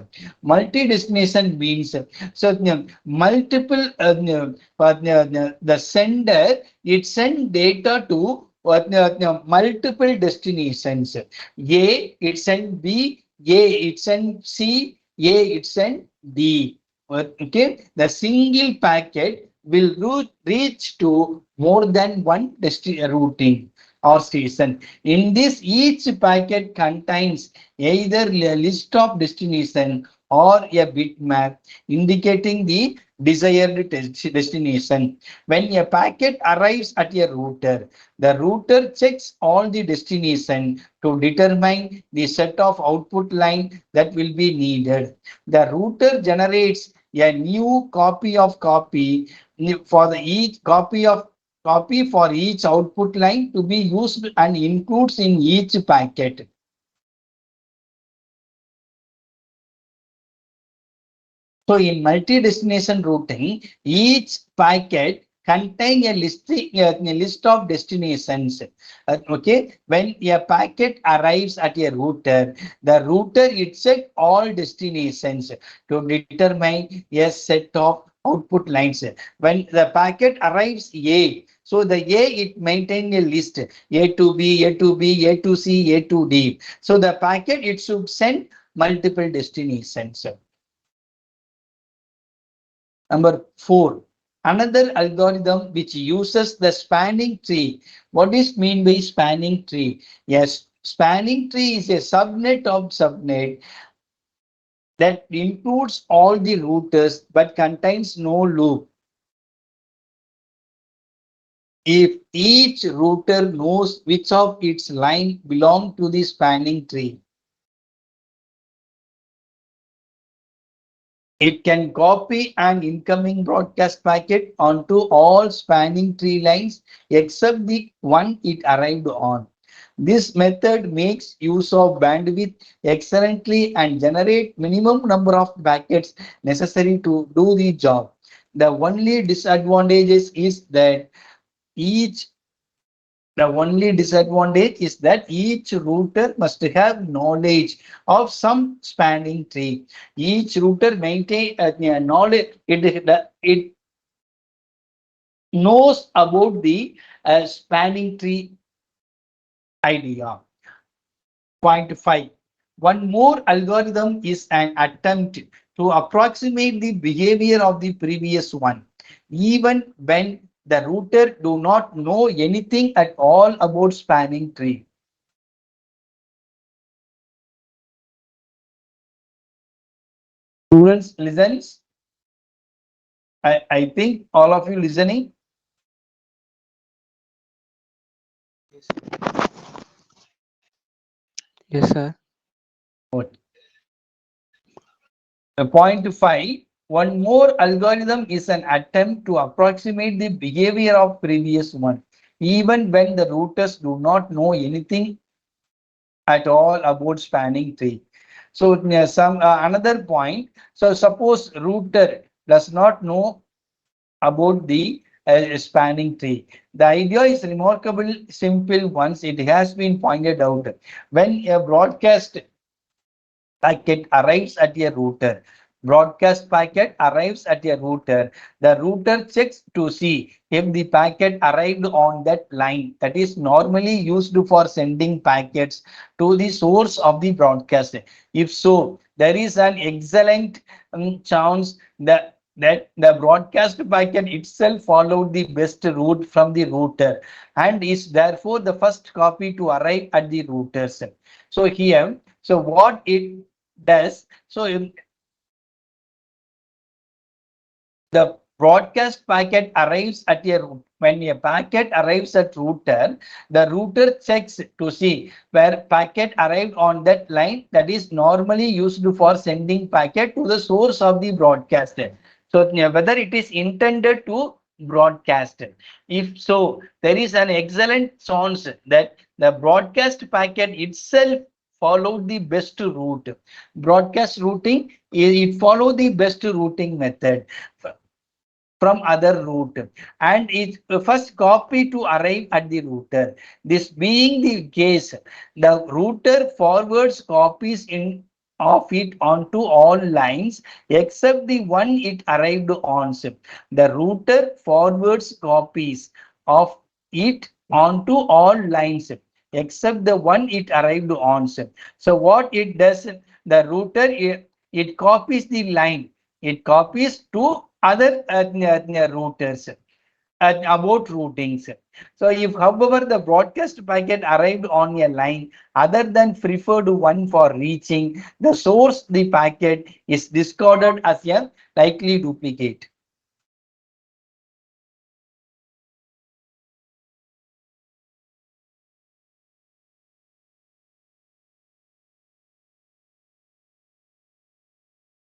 Multi-destination means multiple the sender, it send data to multiple destinations. A it send B, A it send C, A it send D. Okay, the single packet will reach to more than one routing or station. In this, each packet contains either a list of destination or a bitmap indicating the desired destination. When a packet arrives at a router, the router checks all the destination to determine the set of output line that will be needed. The router generates a new copy for the each copy for each output line to be used and includes in each packet. So in multi-destination routing, each packet contain a list of destinations. Okay, when a packet arrives at a router, the router it check all destinations to determine a set of output lines. When the packet arrives A, so the A it maintain a list A to B, A to B, A to C, A to D. So the packet it should send multiple destinations. Number four, another algorithm which uses the spanning tree. What is mean by spanning tree? Yes, spanning tree is a subnet of subnet that includes all the routers but contains no loop. If each router knows which of its line belong to the spanning tree, it can copy an incoming broadcast packet onto all spanning tree lines except the one it arrived on. This method makes use of bandwidth excellently and generate minimum number of packets necessary to do the job. The only disadvantage is that each the only disadvantage is that each router must have knowledge of some spanning tree. Each router maintain knowledge. It knows about the spanning tree idea. Point 5. One more algorithm is an attempt to approximate the behavior of the previous one, even when the router do not know anything at all about spanning tree. Students listens. I think all of you listening. Yes, sir. Point 5. One more algorithm is an attempt to approximate the behavior of previous one, even when the routers do not know anything at all about spanning tree. So some another point. So suppose router does not know about the spanning tree. The idea is remarkable simple once it has been pointed out. When a broadcast packet arrives at a router. Broadcast packet arrives at a router. The router checks to see if the packet arrived on that line that is normally used for sending packets to the source of the broadcast. If so, there is an excellent chance that the broadcast packet itself followed the best route from the router and is therefore the first copy to arrive at the routers. So here, so what it does, so the broadcast packet arrives at a when a packet arrives at router, the router checks to see where packet arrived on that line that is normally used for sending packet to the source of the broadcast. So whether it is intended to broadcast. If so, there is an excellent chance that the broadcast packet itself followed the best route. Broadcast routing, it follow the best routing method from other route and is first copy to arrive at the router. This being the case, the router forwards copies in of it onto all lines except the one it arrived on. The router forwards copies of it onto all lines except the one it arrived on. So what it does, the router it copies the line, it copies to other routers about routings. So if however the broadcast packet arrived on a line other than preferred one for reaching the source, the packet is discarded as a likely duplicate.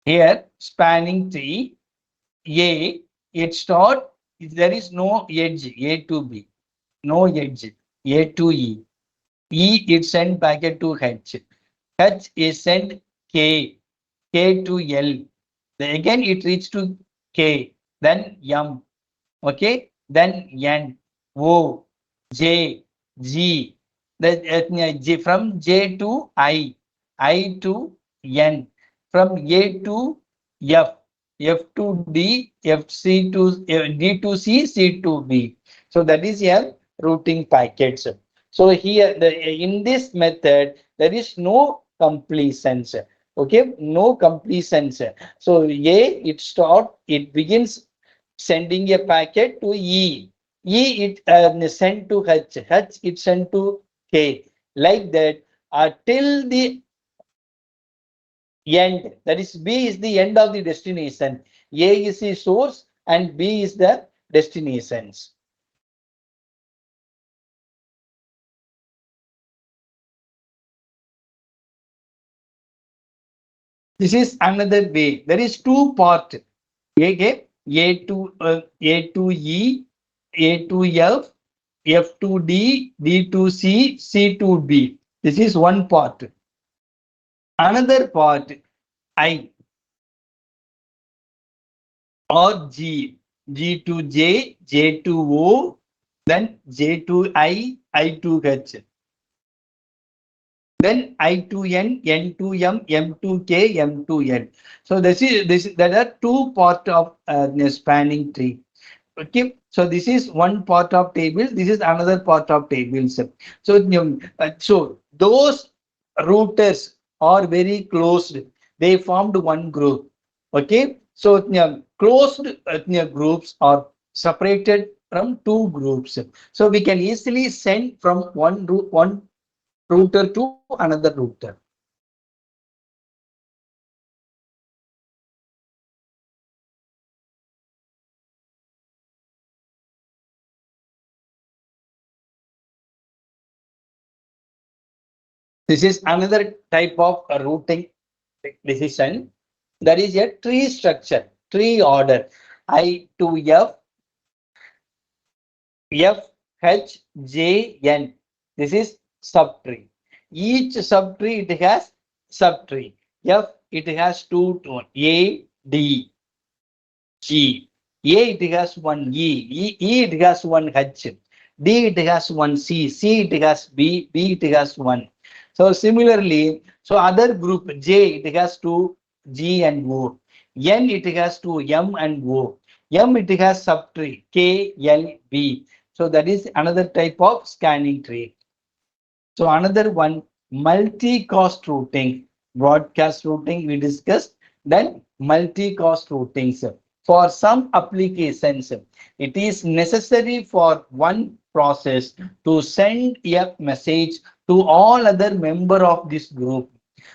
Here spanning tree A, it start, there is no edge A to B, no edge A to E. E it send packet to H. H is send K, K to L. Then again it reach to K, then M, okay, then N, O, J, G, from J to I to N, from A to F, F to D, F C to D to C, C to B. So that is a routing packets. So here in this method there is no completions. Okay, no completions. So A it start, it begins sending a packet to E. E it sent to H. H it sent to K. Like that till the end. That is B is the end of the destination. A is the source and B is the destinations. This is another way. There is two part. Okay, A to E, A to F, F to D, D to C, C to B. This is one part. Another part, I or G, G to J, J to O, then J to I to H, then I to N, N to M, M to K, M to N. So there are two part of the spanning tree. Okay, so this is one part of table. This is another part of tables. So those routers are very closed. They formed one group. Okay, so closed groups are separated from two groups. So we can easily send from one router to another router. This is another type of routing decision. There is a tree structure, tree order. I to F, F, H, J, N. This is subtree. Each subtree it has subtree. F it has two tone A, D, G. A it has one E it has one H. D it has one C, C it has B, B it has one. So similarly, so other group J, it has two G and O. N, it has two M and O. M, it has subtree K, L, B. So that is another type of scanning tree. So another one, multi-cast routing, broadcast routing we discussed, then multi-cast routings. For some applications, it is necessary for one process to send a message to all other member of this group.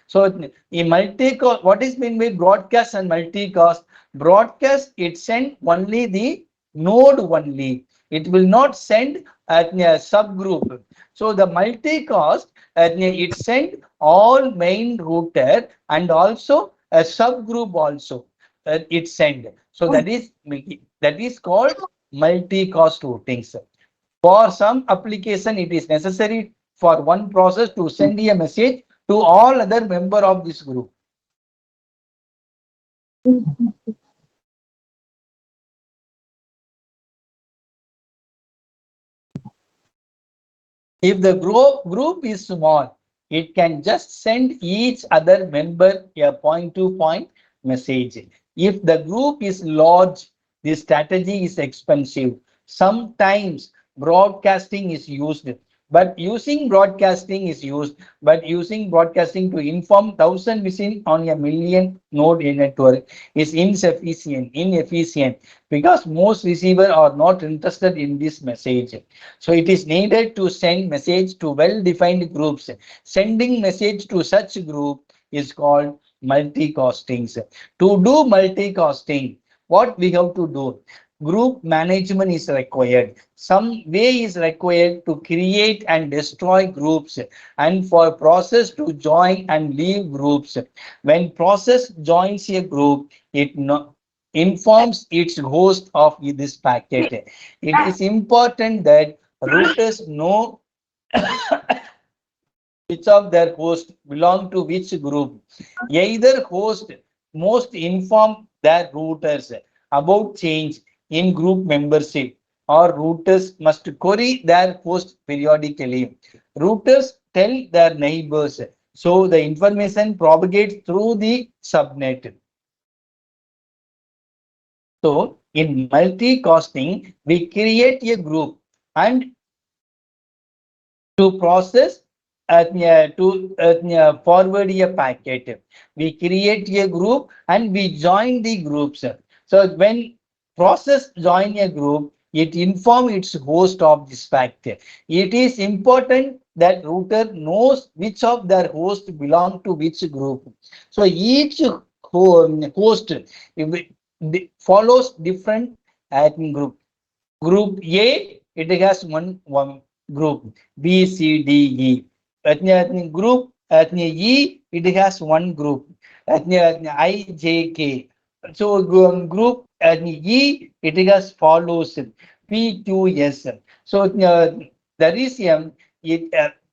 So in multicast, what is meant by broadcast and multicast? Broadcast, it send only the node only. It will not send a subgroup. So the multicast, it send all main router and also a subgroup also. It send. So that is called multicast routings. For some application, it is necessary for one process to send a message to all other member of this group. If the group is small, it can just send each other member a point-to-point message. If the group is large, the strategy is expensive. Sometimes broadcasting is used, but using broadcasting to inform 1,000 machine on a million node network is inefficient because most receivers are not interested in this message. So it is needed to send message to well-defined groups. Sending message to such group is called multicasting. To do multicasting, what we have to do? Group management is required. Some way is required to create and destroy groups and for process to join and leave groups. When process joins a group, it informs its host of this packet. It is important that routers know which of their hosts belong to which group. Either host most inform their routers about change in group membership or routers must query their host periodically. Routers tell their neighbors so the information propagates through the subnet. So in multicasting, we create a group and to process to forward a packet. We create a group and we join the groups. So when process join a group, it inform its host of this packet. It is important that router knows which of their hosts belong to which group. So each host follows different group. Group A, it has one group B, C, D, E. Group E, it has one group I, J, K. So group E, it has follows P, Q, S. So there is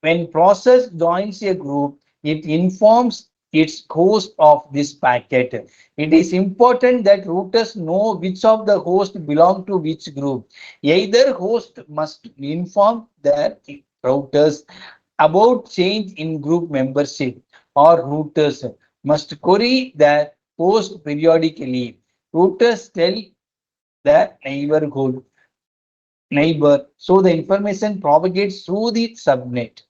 when process joins a group, it informs its host of this packet. It is important that routers know which of the hosts belong to which group. Either host must inform their routers about change in group membership or routers must query their host periodically. Routers tell their neighbor so the information propagates through the subnet.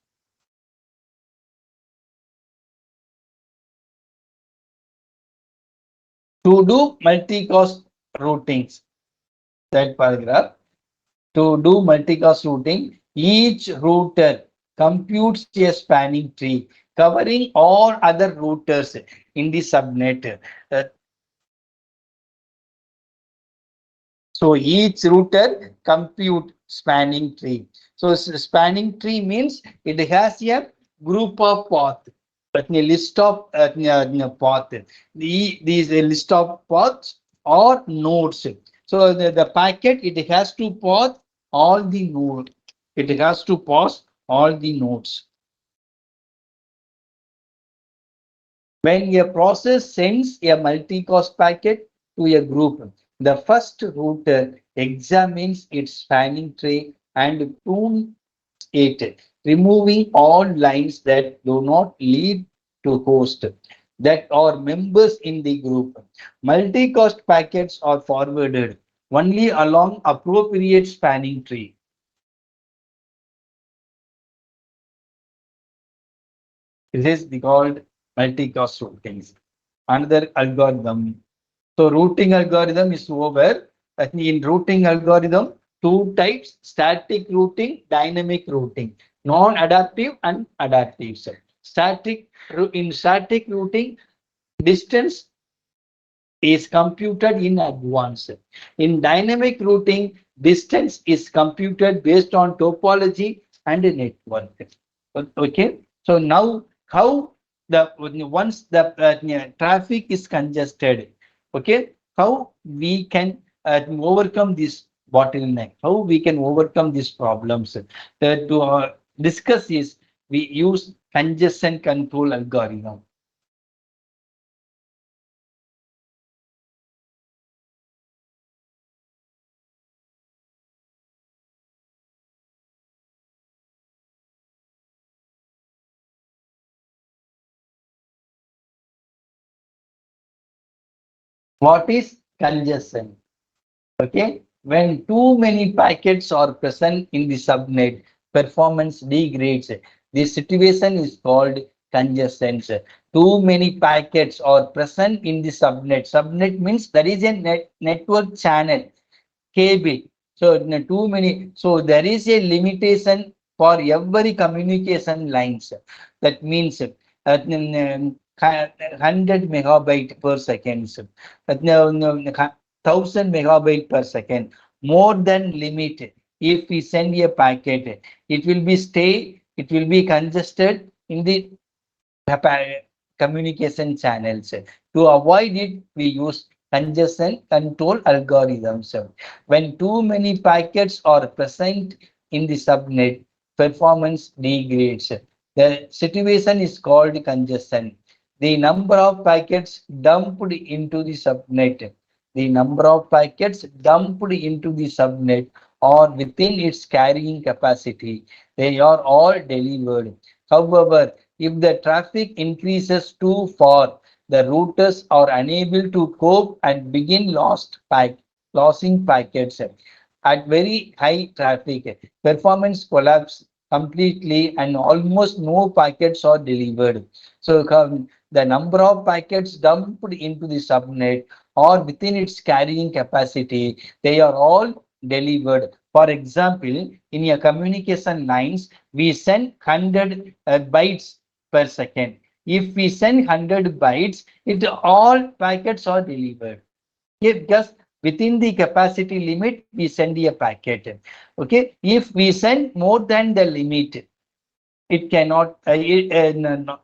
To do multicast routings, that paragraph. To do multicast routing, each router computes a spanning tree covering all other routers in the subnet. Uh, so each router compute spanning tree. So spanning tree means it has a group of paths. A list of path. These list of paths or nodes. So the packet it has to path all the nodes. It has to pass all the nodes. When a process sends a multicast packet to a group, the first router examines its spanning tree and prunes it. removing all lines that do not lead to host that are members in the group. Multicast packets are forwarded only along appropriate spanning tree. This is called multicast routing. Another algorithm. So routing algorithm is over. In routing algorithm, two types: static routing, dynamic routing, non-adaptive and adaptive. Static in static routing, distance is computed in advance. In dynamic routing, distance is computed based on topology and network. Okay. So now how the once the traffic is congested, okay, how we can overcome this bottleneck, how we can overcome these problems. To discuss is we use congestion control algorithm. What is congestion? Okay, when too many packets are present in the subnet, performance degrades. This situation is called congestion. Too many packets are present in the subnet. Subnet means there is a network channel cable. So too many. So there is a limitation for every communication lines. That means 100 megabyte per second. 1000 megabyte per second. More than limit. If we send a packet, it will be stay. It will be congested in the communication channels. To avoid it, we use congestion control algorithms. When too many packets are present in the subnet, performance degrades. The situation is called congestion. The number of packets dumped into the subnet, the number of packets dumped into the subnet or within its carrying capacity, they are all delivered. However, if the traffic increases too far, the routers are unable to cope and begin losing packets. At very high traffic, performance collapse completely and almost no packets are delivered. So the number of packets dumped into the subnet or within its carrying capacity, they are all delivered. For example, in a communication lines, we send 100 bytes per second. If we send 100 bytes, it all packets are delivered. If just within the capacity limit, we send a packet. Okay. If we send more than the limit, it cannot. No,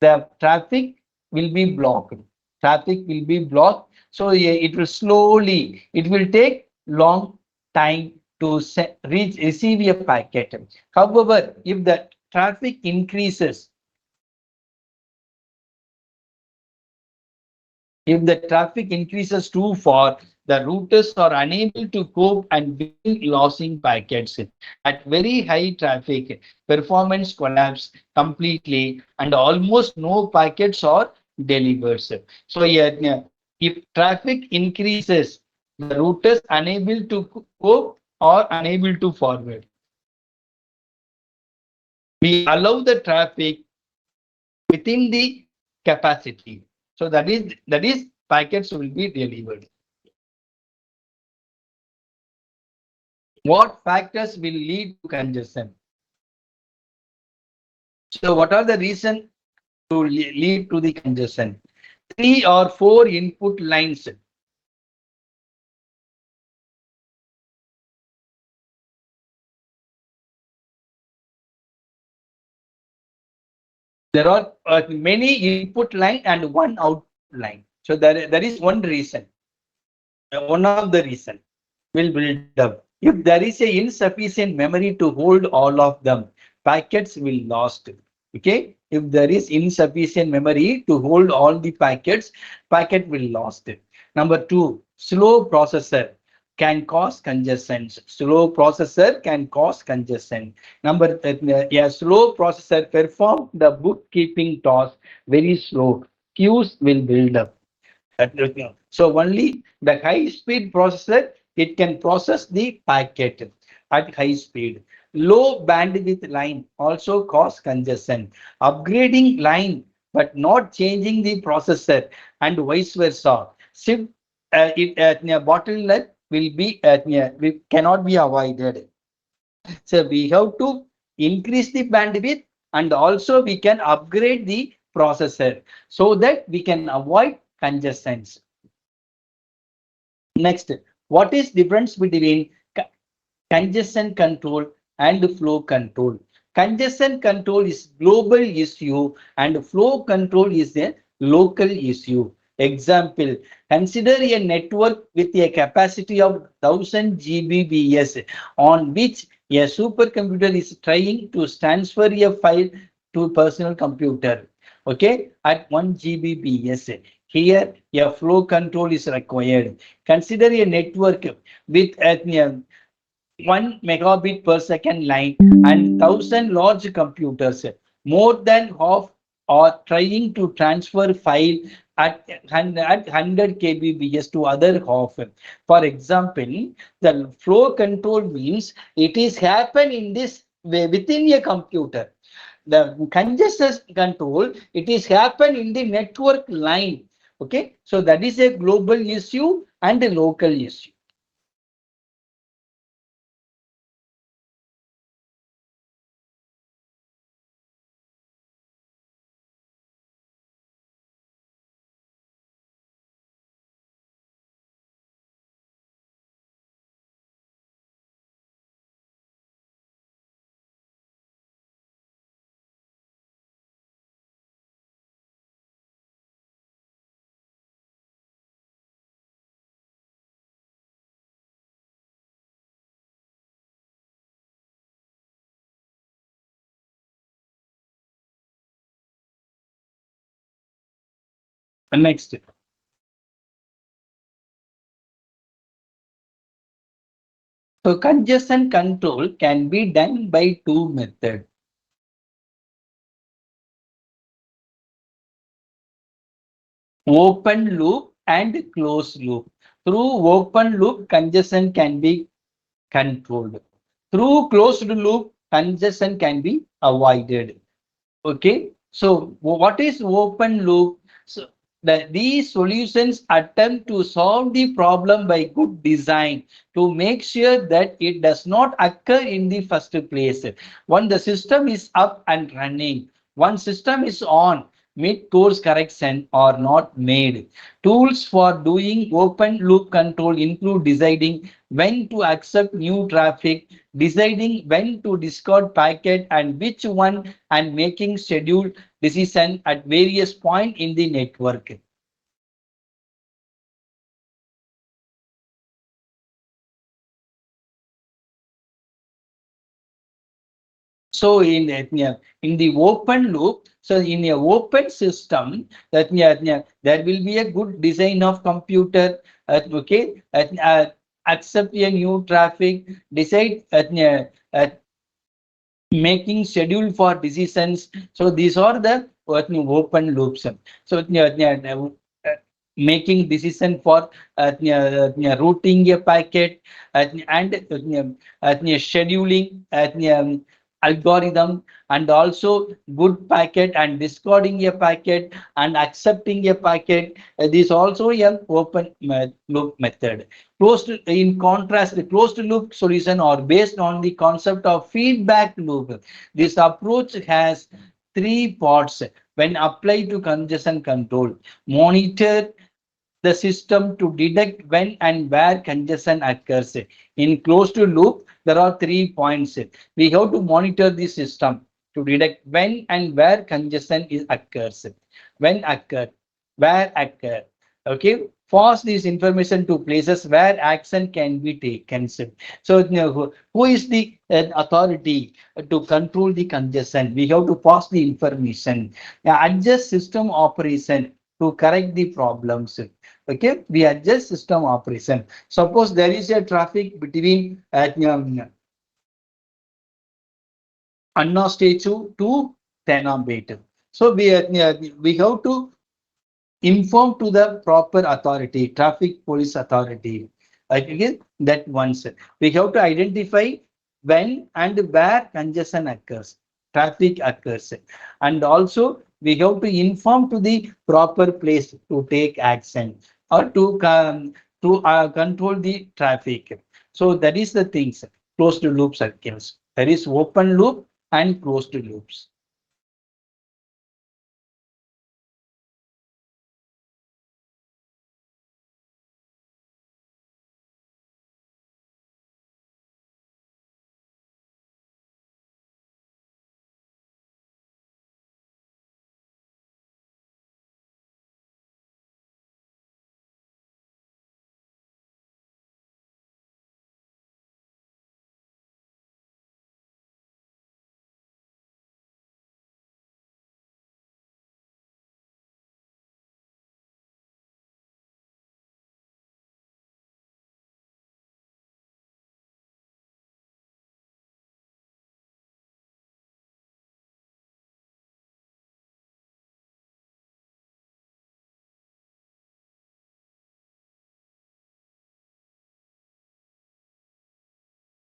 the traffic will be blocked. Traffic will be blocked. So it will slowly. It will take long time to receive a packet. However, if the traffic increases, if the traffic increases too far, the routers are unable to cope and begin losing packets. At very high traffic, performance collapse completely and almost no packets are delivered. So yeah, if traffic increases, the routers unable to cope or unable to forward. We allow the traffic within the capacity. So that is packets will be delivered. What factors will lead to congestion? So what are the reasons to lead to the congestion? 3 or 4 input lines. There are many input line and one output line. So there is one reason. One of the reason will build up. If there is a insufficient memory to hold all of them, packets will lost. Okay. If there is insufficient memory to hold all the packets, packet will lost. Number 2, slow processor. can cause congestion. Slow processor can cause congestion. A slow processor perform the bookkeeping task very slow. Queues will build up. So only the high speed processor, it can process the packet at high speed. Low bandwidth line also cause congestion. Upgrading line but not changing the processor and vice versa. Shift bottleneck will be we cannot be avoided. So we have to increase the bandwidth and also we can upgrade the processor so that we can avoid congestions. Next, what is difference between congestion control and flow control? Congestion control is global issue and flow control is a local issue. Example, consider a network with a capacity of 1000 Gbps on which a supercomputer is trying to transfer a file to personal computer. Okay, at 1 Gbps. Here, a flow control is required. Consider a network with a 1 megabit per second line and 1000 large computers. More than half are trying to transfer file at 100 kbps to other half. For example, the flow control means it is happen in this way within a computer. The congestion control, it is happen in the network line. Okay, so that is a global issue and a local issue. Next, so congestion control can be done by two methods. Open loop and closed loop. Through open loop, congestion can be controlled. Through closed loop, congestion can be avoided. Okay, so what is open loop? So these solutions attempt to solve the problem by good design to make sure that it does not occur in the first place. When the system is up and running, one system is on, mid course correction are not made. Tools for doing open loop control include deciding when to accept new traffic, deciding when to discard packet and which one, and making scheduled decision at various points in the network. So in the open loop, so in a open system, there will be a good design of computer. Okay, accept a new traffic, decide making schedule for decisions. So these are the open loops. So making decision for routing a packet and scheduling algorithm, and also good packet and discarding a packet and accepting a packet. This also a open loop method. In contrast, the closed loop solution are based on the concept of feedback loop. This approach has three parts when applied to congestion control. Monitor the system to detect when and where congestion occurs. In closed loop, there are 3 points. We have to monitor the system to detect when and where congestion occurs. When occur, where occur. Okay, force this information to places where action can be taken. So, who is the authority to control the congestion? We have to pass the information. Adjust system operation to correct the problems. Okay, we adjust system operation. Suppose there is a traffic between Anna statue to Tenambate. So we have to inform to the proper authority, traffic police authority. Again, that once we have to identify when and where congestion occurs, traffic occurs, and also we have to inform to the proper place to take action or to control the traffic. So that is the things closed loop circuits. There is open loop and closed loops.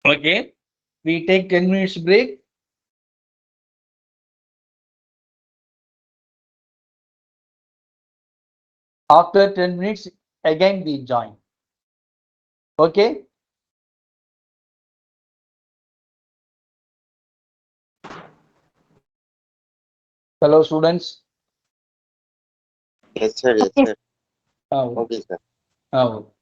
Okay, we take 10 minutes break. After 10 minutes, again we join. Okay. Hello, students. Yes, sir. Yes, Okay, sir. Oh, Okay, sir. oh.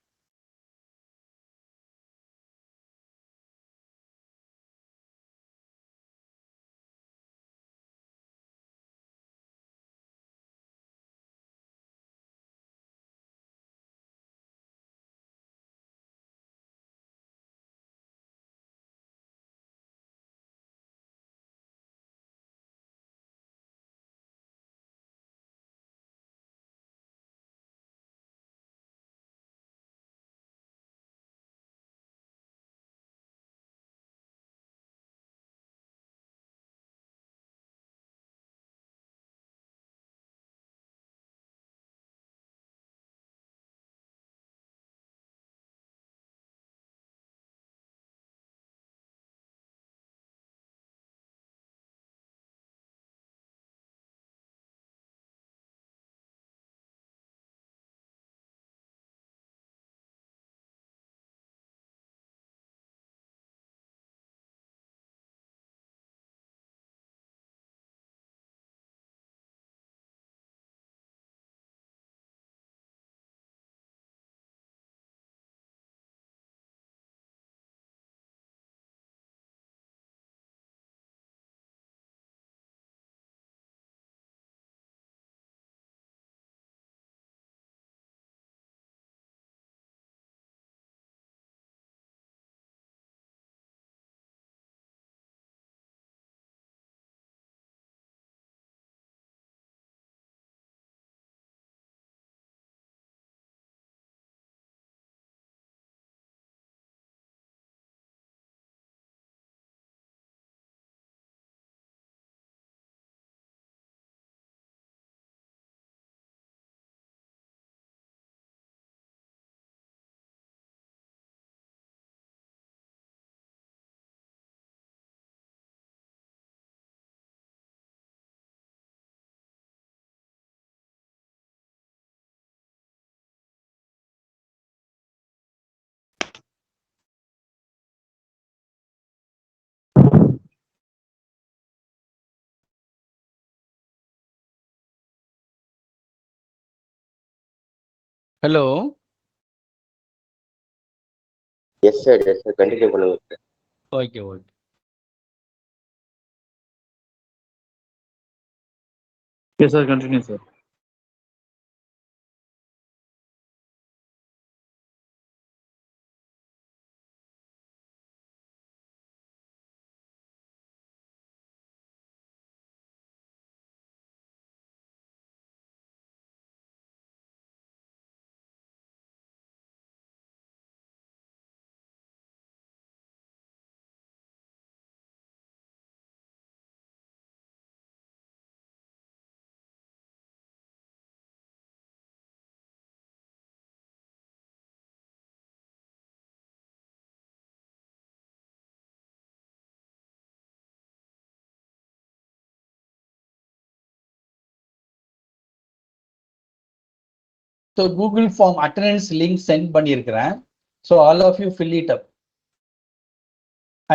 Hello. Yes, sir. Yes, sir. Continue பண்ணுங்க sir. Okay, okay. Yes, sir. Continue, sir. So Google form attendance link send பண்ணியிருக்கிறேன். So all of you fill it up.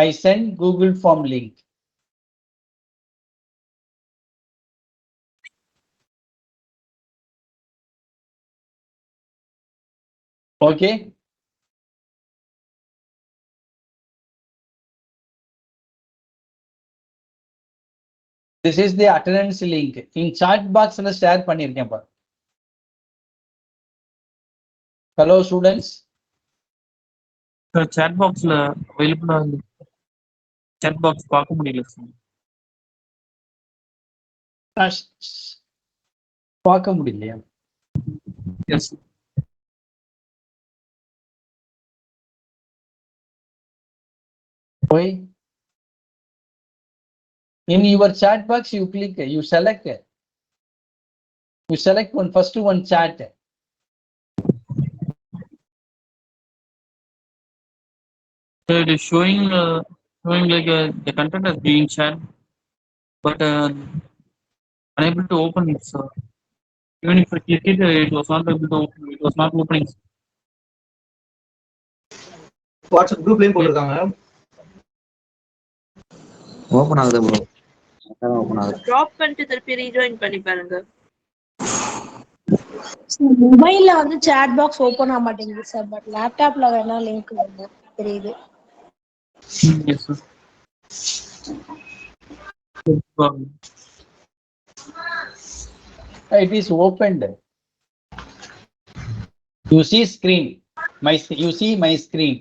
I send Google form link. Okay. This is the attendance link. In chat box share பண்ணியிருக்கேன் பா. Hello students. Sir, chat box available chat box பார்க்க முடியல sir. பார்க்க முடியலையா? Yes. Why? In your chat box, you click, you select one first one chat. So it is showing like the content is being shared, but unable to open it, sir. Even if I click it, it was not able to open. It was not opening. WhatsApp குரூப்லயும் போட்டிருக்காங்க. Open ஆகுது bro. Open ஆகுது. Drop பண்ணிட்டு திருப்பி rejoin பண்ணி பாருங்க. மொபைல்ல வந்து chat box ஓபன் ஆக மாட்டேங்குது சார். பட் லேப்டாப்ல வேணா லிங்க் வருது தெரியுது. Yes, sir. It is opened. You see screen. You see my screen.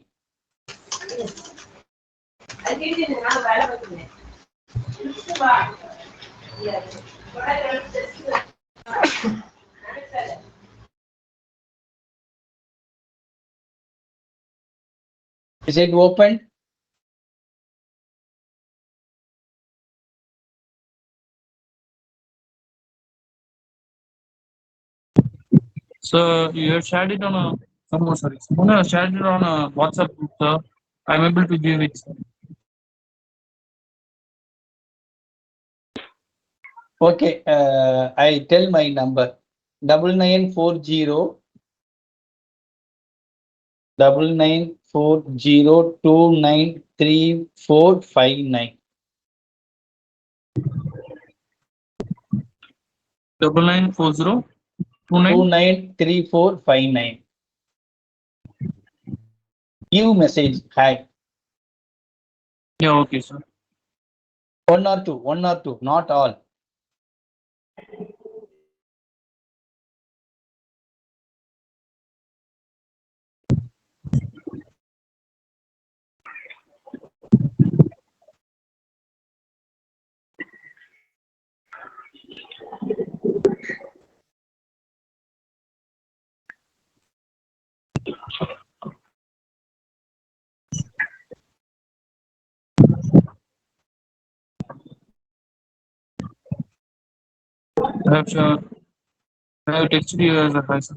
Is it opened? So you have shared it on a someone has shared it on a WhatsApp group, sir. I'm able to give it, sir. Okay, I tell my number 9940 293459. 9940 293459. Give message hi. Yeah, okay, sir. One or two, not all. I have texted you as a hi, sir.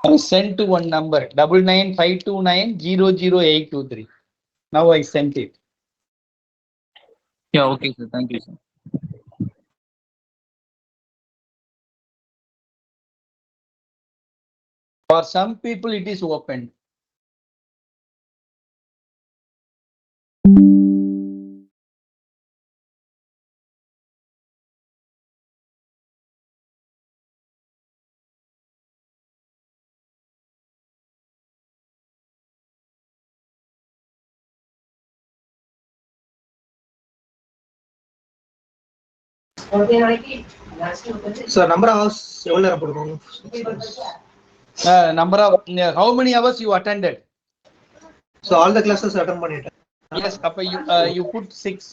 I sent to one number 99529000823. Now I sent it. Yeah, okay, sir. Thank you, sir. For some people, it is opened. Sir number hours எவ்வளவு நேரம் போடுவாங்க? Number of how many hours you attended? So all the classes attend பண்ணிட்டேன். Yes, அப்ப you put 6.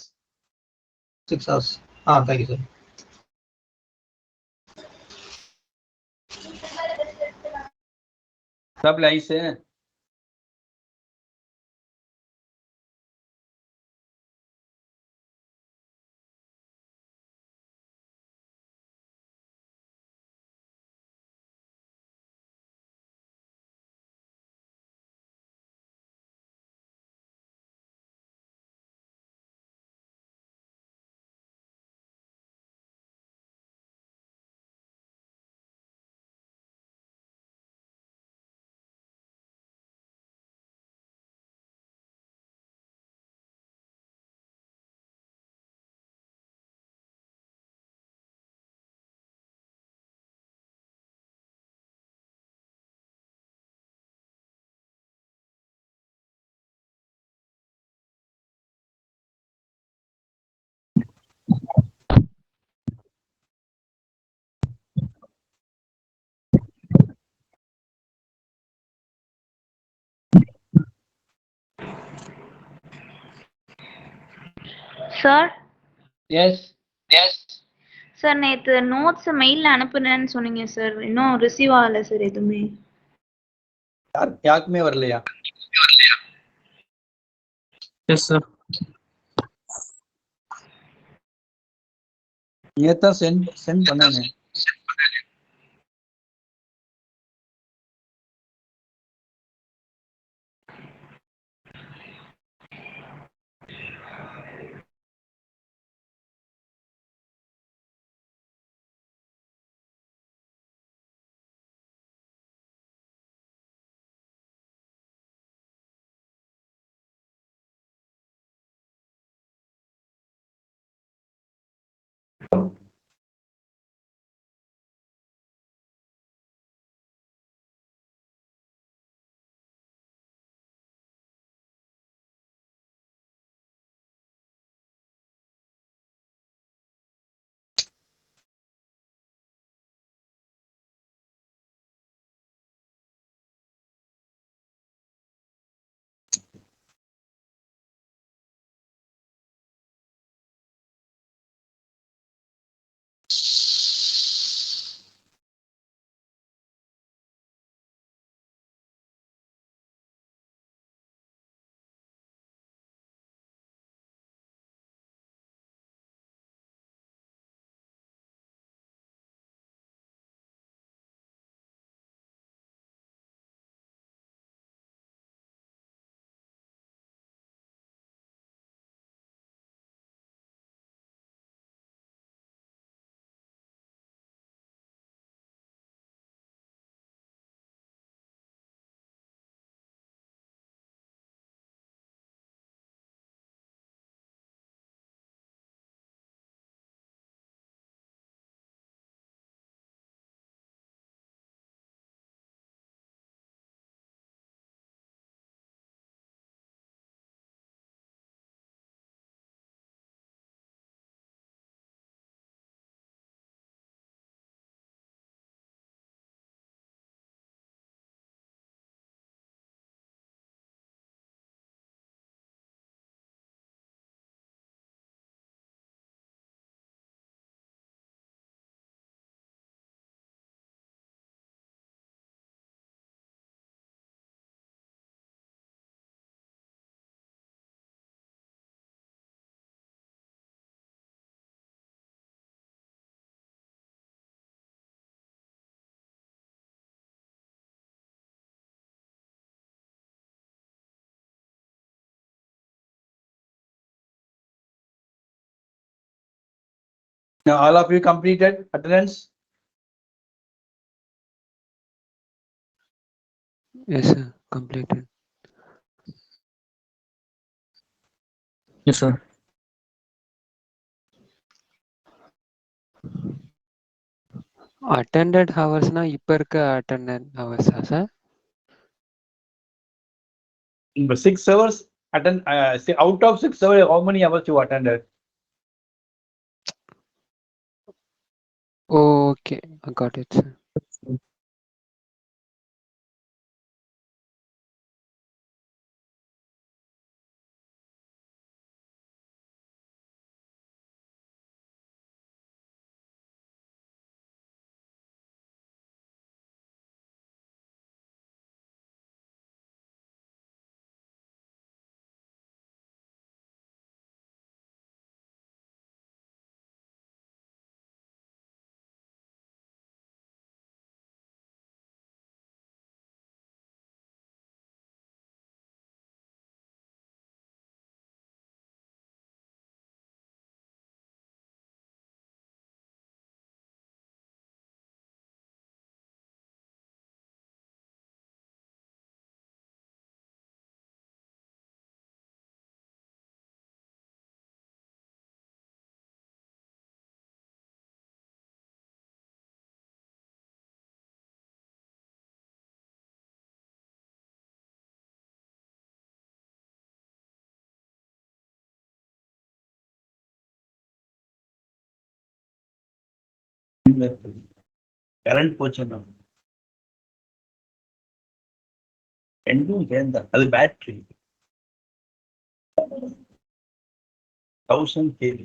6 hours. Thank you, sir. Supplies. Sir Yes. Sir நேற்று notes மெயிலில் அனுப்புனேன்னு சொன்னீங்க sir, இன்னும் receive ஆகலை சார் எதுவுமே. யாருக்குமே வரலையா? Yes sir. Neta send பண்ணானே. Now all of you completed attendance? Yes, sir. Completed. Yes sir. Attended hours-na இப்ப இருக்க attended hours-ஆ sir? In 6 hours attend. Out of 6 hours, how many hours you attended? Oh, okay. I got it, sir. Current போச்சுன்னா ரெண்டும் சேர்ந்தா அது battery 1000 kV.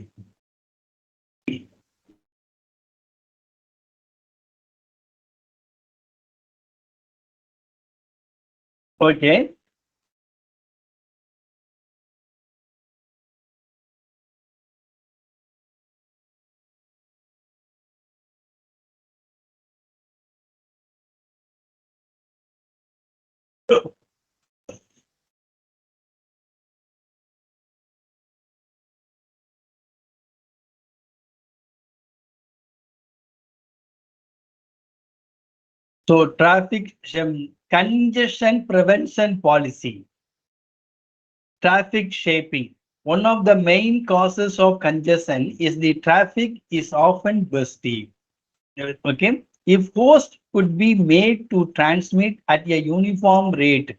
Okay. So traffic congestion prevention policy, traffic shaping. One of the main causes of congestion is the traffic is often bursty. Okay. If host could be made to transmit at a uniform rate,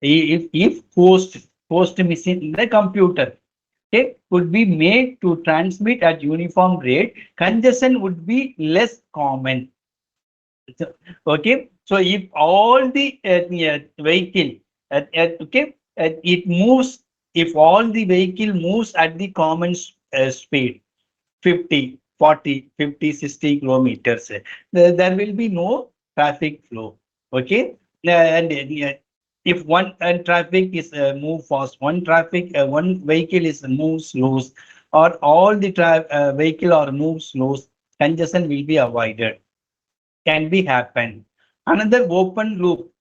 if host missing the computer, okay, could be made to transmit at uniform rate, congestion would be less common. Okay, so if all the vehicle okay, it moves, if all the vehicle moves at the common speed 50, 40, 50, 60 kilometers, there will be no traffic flow. Okay, and if one traffic is move fast, one vehicle is move slow, or all the vehicle are move slow, congestion will be avoided, can be happen. Another open loop.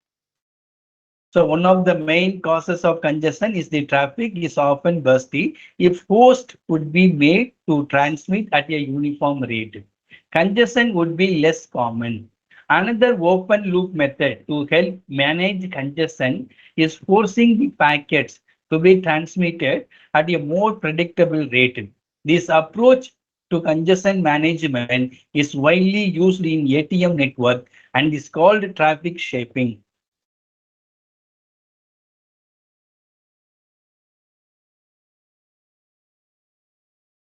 So one of the main causes of congestion is the traffic is often bursty. If host would be made to transmit at a uniform rate, congestion would be less common. Another open loop method to help manage congestion is forcing the packets to be transmitted at a more predictable rate. This approach to congestion management is widely used in ATM network and is called traffic shaping.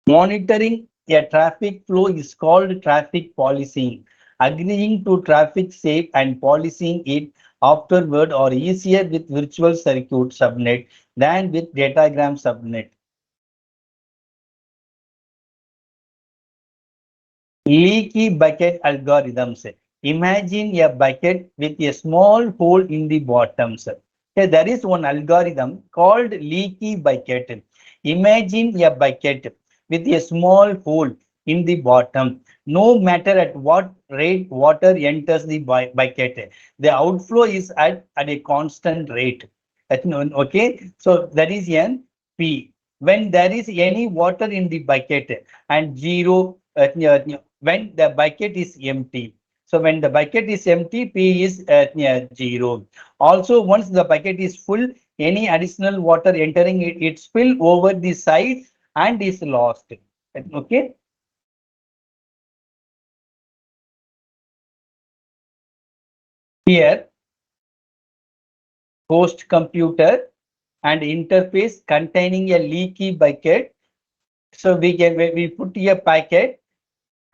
Monitoring a traffic flow is called traffic policing. Agreeing to traffic safe and policing it afterward are easier with virtual circuit subnet than with datagram subnet. Leaky bucket algorithms. Imagine a bucket with a small hole in the bottom. Okay, there is one algorithm called leaky bucket. Imagine a bucket with a small hole in the bottom. No matter at what rate water enters the bucket, the outflow is at a constant rate. Okay, so that is n P. When there is any water in the bucket and zero when the bucket is empty. So when the bucket is empty, P is 0. Also, once the bucket is full, any additional water entering it, it spill over the side and is lost. Okay. Here, host computer and interface containing a leaky bucket. So we put a packet,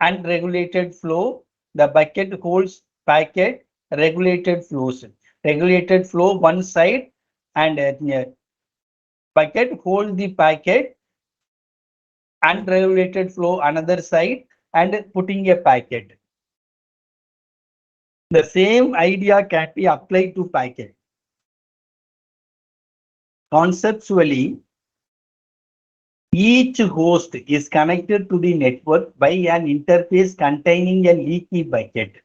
unregulated flow. The bucket holds packet, regulated flows. Regulated flow one side and bucket hold the packet, unregulated flow another side and putting a packet. The same idea can be applied to packet. Conceptually, each host is connected to the network by an interface containing a leaky bucket.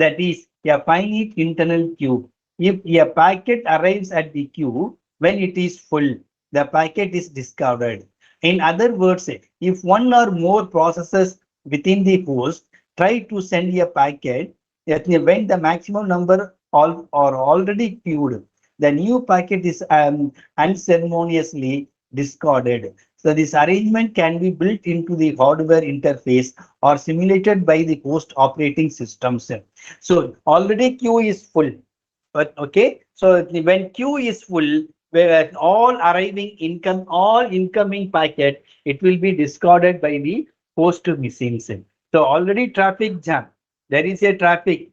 That is a finite internal queue. If a packet arrives at the queue when it is full, the packet is discarded. In other words, if one or more processes within the host try to send a packet, when the maximum number are already queued, the new packet is unceremoniously discarded. So this arrangement can be built into the hardware interface or simulated by the host operating systems. So already queue is full, but okay. So when queue is full, where all incoming packet, it will be discarded by the host machines. So already traffic jam. There is a traffic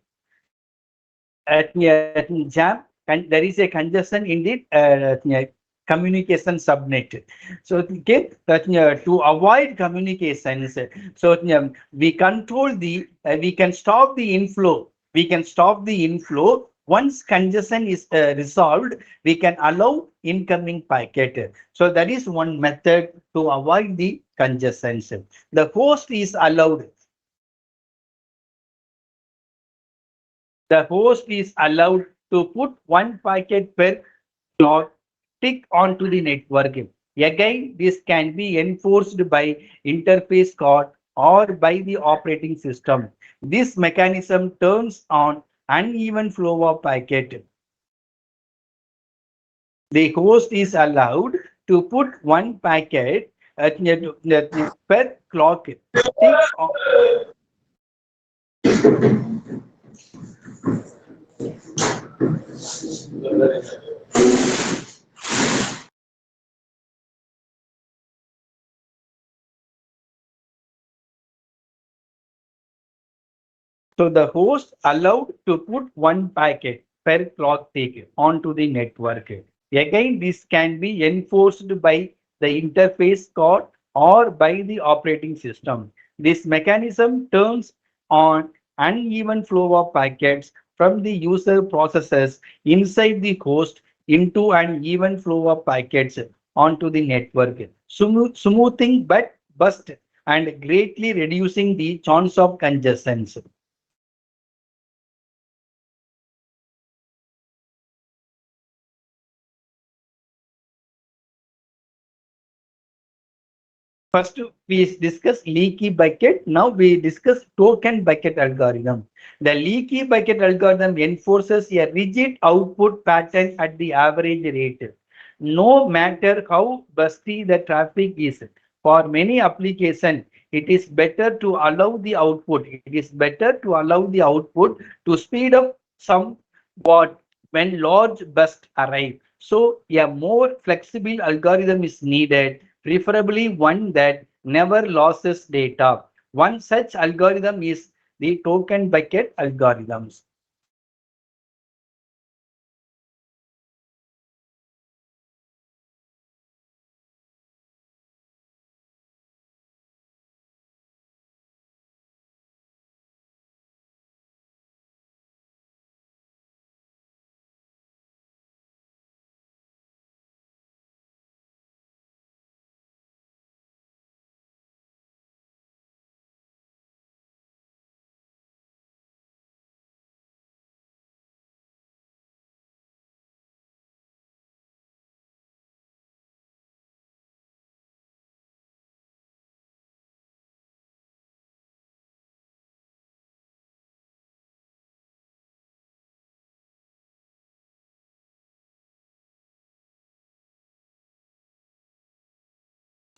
jam, and there is a congestion in the communication subnet. So okay, to avoid communications, so we control the we can stop the inflow. We can stop the inflow. Once congestion is resolved, we can allow incoming packet. So that is one method to avoid the congestions. The host is allowed. The host is allowed to put one packet per clock tick onto the network. Again, this can be enforced by interface card or by the operating system. This mechanism turns on uneven flow of packet. The host is allowed to put one packet per clock tick on. So the host allowed to put one packet per clock tick onto the network. Again, this can be enforced by the interface card or by the operating system. This mechanism turns on uneven flow of packets from the user processes inside the host into an even flow of packets onto the network, smoothing but burst and greatly reducing the chance of congestions. First, we discuss leaky bucket. Now we discuss token bucket algorithm. The leaky bucket algorithm enforces a rigid output pattern at the average rate. No matter how busty the traffic is, for many applications, it is better to allow the output. It is better to allow the output to speed up somewhat when large bursts arrive. So a more flexible algorithm is needed, preferably one that never loses data. One such algorithm is the token bucket algorithms.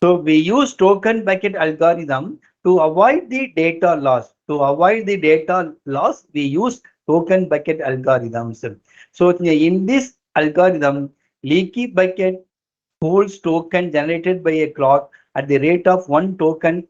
So we use token bucket algorithm to avoid the data loss. To avoid the data loss, we use token bucket algorithms. So in this algorithm, leaky bucket holds token generated by a clock at the rate of one token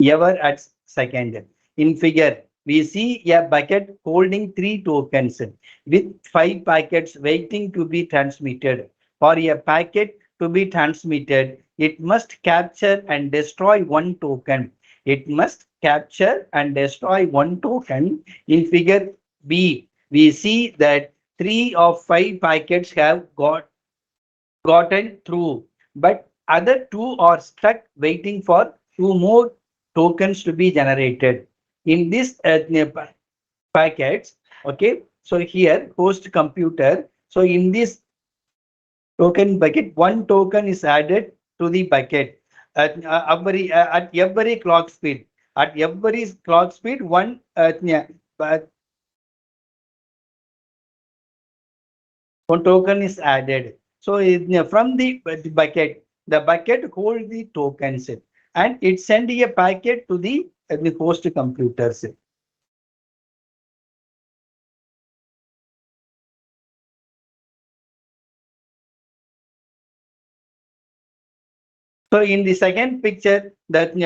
ever at second. In figure, we see a bucket holding 3 tokens with 5 packets waiting to be transmitted. For a packet to be transmitted, it must capture and destroy one token. It must capture and destroy one token. In figure B, we see that 3 of 5 packets have gotten through, but other two are stuck waiting for 2 more tokens to be generated. In this packets, okay, so here host computer. So in this token bucket, one token is added to the bucket at every clock speed. At every clock speed, one token is added. So from the bucket holds the tokens and it sends a packet to the host computers. So in the second picture, that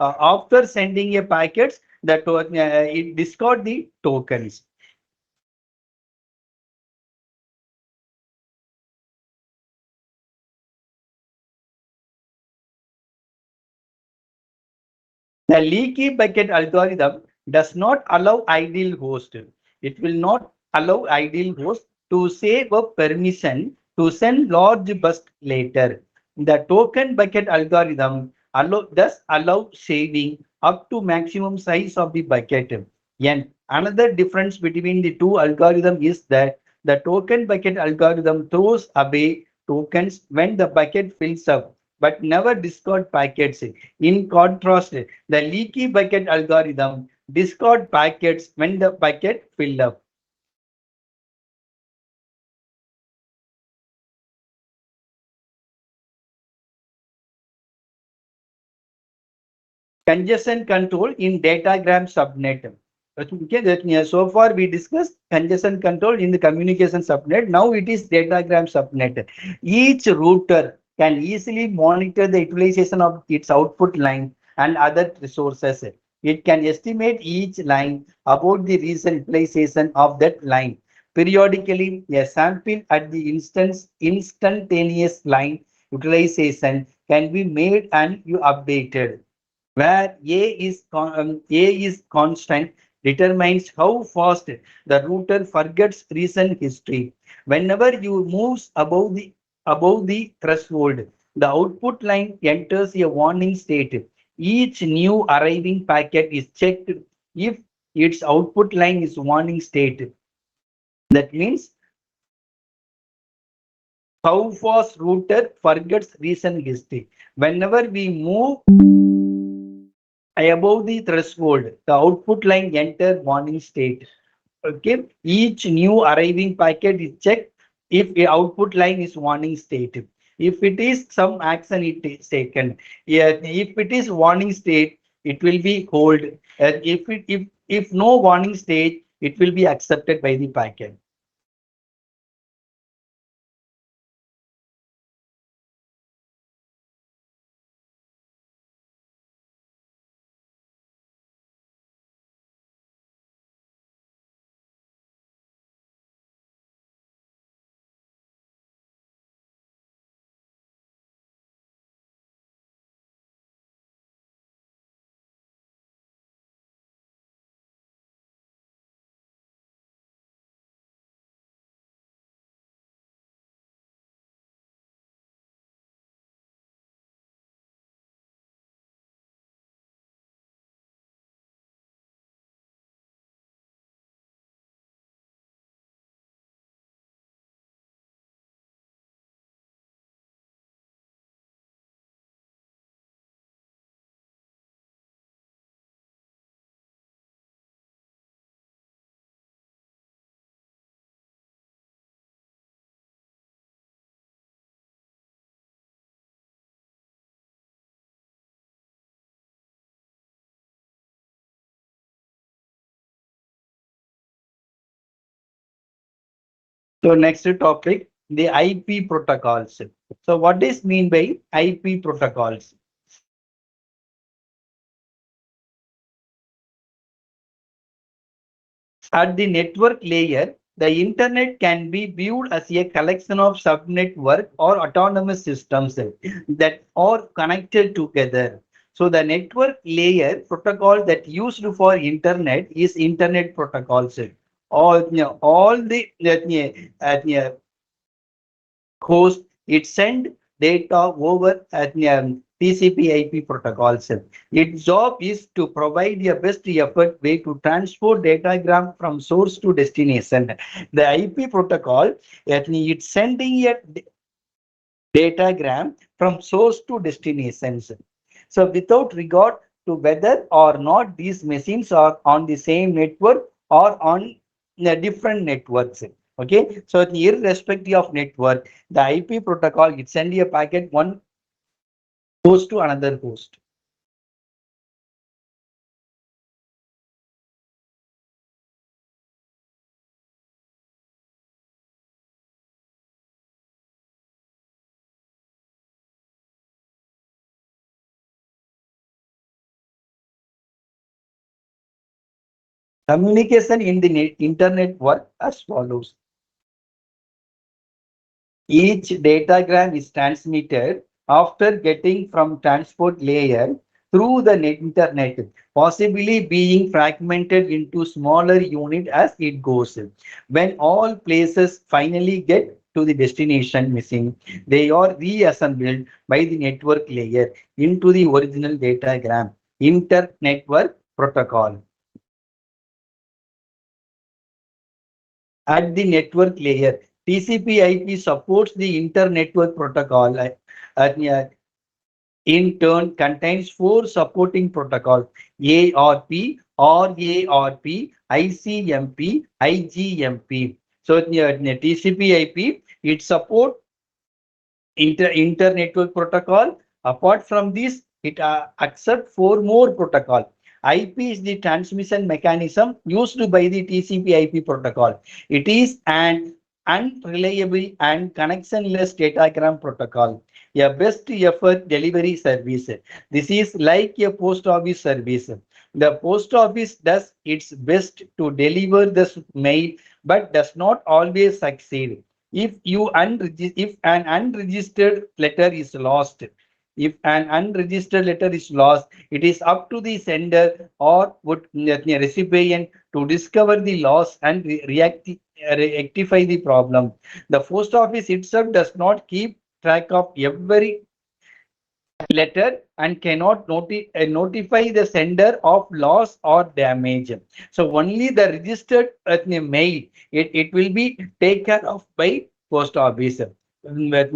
after sending a packets, it discard the tokens. The leaky bucket algorithm does not allow ideal host. It will not allow ideal host to save a permission to send large burst later. The token bucket algorithm does allow saving up to maximum size of the bucket. And another difference between the two algorithms is that the token bucket algorithm throws away tokens when the bucket fills up, but never discard packets. In contrast, the leaky bucket algorithm discard packets when the bucket filled up. Congestion control in datagram subnet. Okay, so far we discussed congestion control in the communication subnet. Now it is datagram subnet. Each router can easily monitor the utilization of its output line and other resources. It can estimate each line about the recent utilization of that line. Periodically, a sample at the instantaneous line utilization can be made and you updated, where A is constant, determines how fast the router forgets recent history. Whenever you moves above the threshold, the output line enters a warning state. Each new arriving packet is checked if its output line is warning state. That means how fast router forgets recent history. Whenever we move above the threshold, the output line enter warning state. Okay, each new arriving packet is checked if the output line is warning state. If it is some action it is taken. Yeah, if it is warning state, it will be hold. If no warning state, it will be accepted by the packet. So next topic, the IP protocols. So what is mean by IP protocols? At the network layer, the internet can be viewed as a collection of subnetwork or autonomous systems that are connected together. So the network layer protocol that used for internet is internet protocols. All the host, it send data over TCP IP protocols. Its job is to provide a best effort way to transport datagram from source to destination. The IP protocol, it's sending a datagram from source to destinations. So without regard to whether or not these machines are on the same network or on different networks. Okay, so irrespective of network, the IP protocol, it send a packet one host to another host. Communication in the internet work as follows. Each datagram is transmitted after getting from transport layer through the internet, possibly being fragmented into smaller units as it goes. When all places finally get to the destination missing, they are reassembled by the network layer into the original datagram. Inter-network protocol. At the network layer, TCP/IP supports the inter-network protocol. In turn, contains four supporting protocols: ARP, RARP, ICMP, IGMP. So TCP/IP, it supports inter-network protocol. Apart from this, it accepts four more protocol. IP is the transmission mechanism used by the TCP/IP protocol. It is an unreliable and connectionless datagram protocol, a best effort delivery service. This is like a post office service. The post office does its best to deliver the mail, but does not always succeed. If an unregistered letter is lost, it is up to the sender or recipient to discover the loss and rectify the problem. The post office itself does not keep track of every letter and cannot notify the sender of loss or damage. So only the registered mail, it will be taken care of by post office, where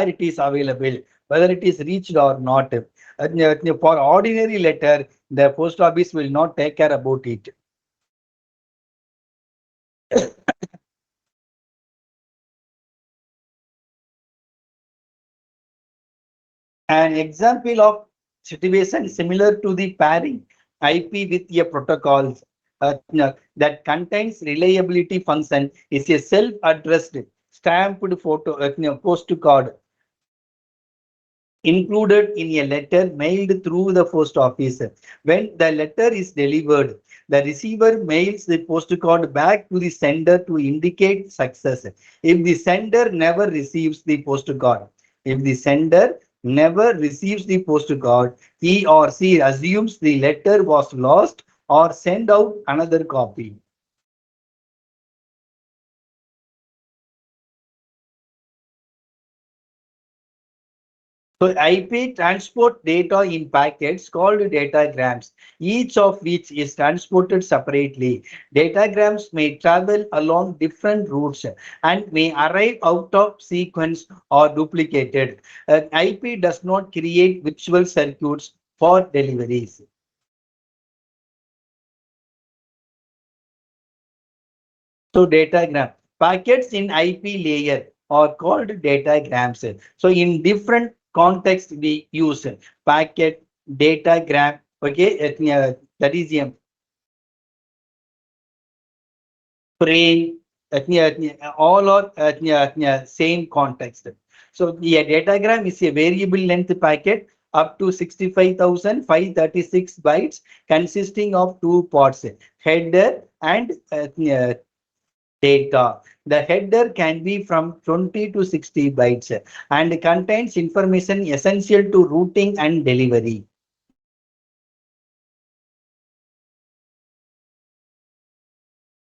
it is available, whether it is reached or not. For ordinary letter, the post office will not take care about it. An example of situation similar to the pairing IP with a protocol that contains reliability function is a self-addressed stamped postcard included in a letter mailed through the post office. When the letter is delivered, the receiver mails the postcard back to the sender to indicate success. If the sender never receives the postcard, if the sender never receives the postcard, he or she assumes the letter was lost or send out another copy. So IP transport data in packets called datagrams, each of which is transported separately. Datagrams may travel along different routes and may arrive out of sequence or duplicated. IP does not create virtual circuits for deliveries. So datagram packets in IP layer are called datagrams. So in different contexts we use packet, datagram. Okay, that is a frame. All are same context. So a datagram is a variable length packet up to 65,536 bytes, consisting of two parts: header and data. The header can be from 20 to 60 bytes and contains information essential to routing and delivery.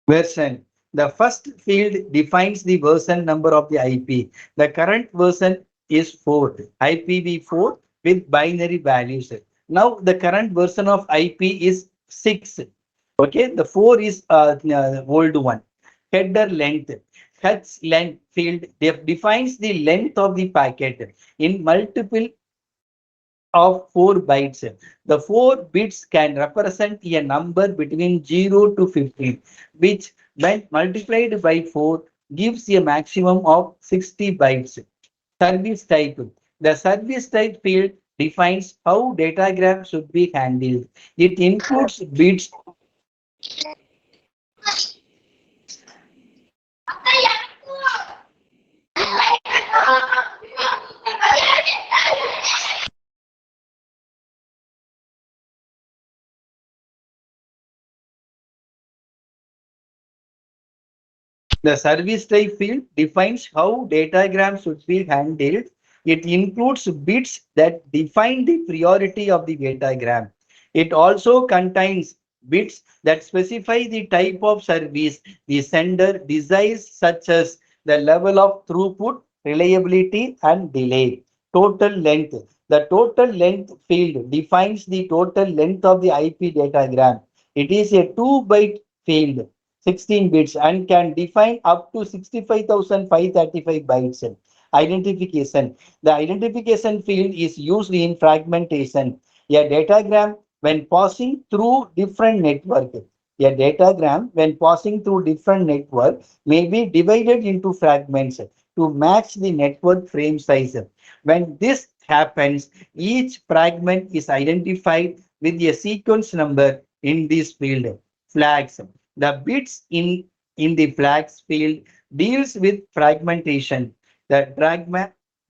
Version. The first field defines the version number of the IP. The current version is 4, IPv4 with binary values. Now the current version of IP is 6. Okay, the 4 is old one. Header length. H length field defines the length of the packet in multiple of 4 bytes. The 4 bits can represent a number between 0 to 15, which when multiplied by 4 gives a maximum of 60 bytes. Service type. The service type field defines how datagram should be handled. It includes bits The service type field defines how datagram should be handled. It includes bits that define the priority of the datagram. It also contains bits that specify the type of service the sender desires, such as the level of throughput, reliability, and delay. Total length. The total length field defines the total length of the IP datagram. It is a 2-byte field, 16 bits, and can define up to 65,535 bytes. Identification. The identification field is used in fragmentation. A datagram when passing through different network. A datagram when passing through different network may be divided into fragments to match the network frame size. When this happens, each fragment is identified with a sequence number in this field. Flags. The bits in the flags field deals with fragmentation. The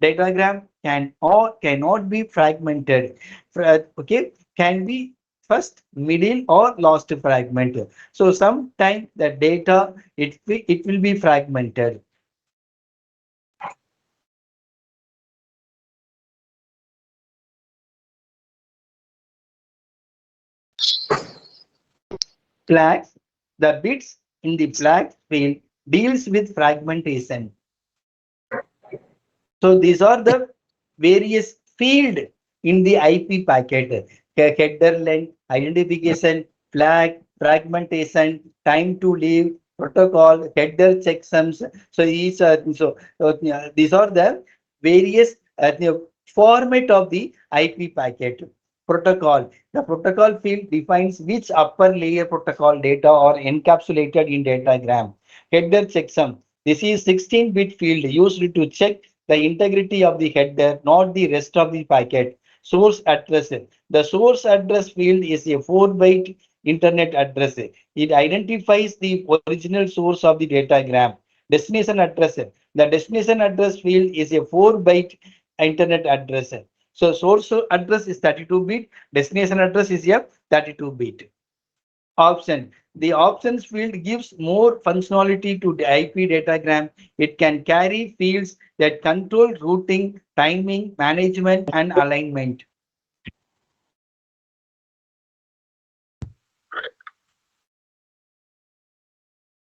datagram can or cannot be fragmented. Okay, can be first, middle, or last fragment. So sometime the data it will be fragmented. Flags, the bits in the flag field deals with fragmentation. So these are the various field in the IP packet. Header length, identification, flag, fragmentation, time to leave, protocol, header checksums. So these are the various format of the IP packet. Protocol. The protocol field defines which upper layer protocol data are encapsulated in datagram. Header checksum. This is 16-bit field used to check the integrity of the header, not the rest of the packet. Source address. The source address field is a 4-byte internet address. It identifies the original source of the datagram. Destination address. The destination address field is a 4-byte internet address. So source address is 32-bit. Destination address is a 32-bit. Option. The options field gives more functionality to the IP datagram. It can carry fields that control routing, timing, management, and alignment.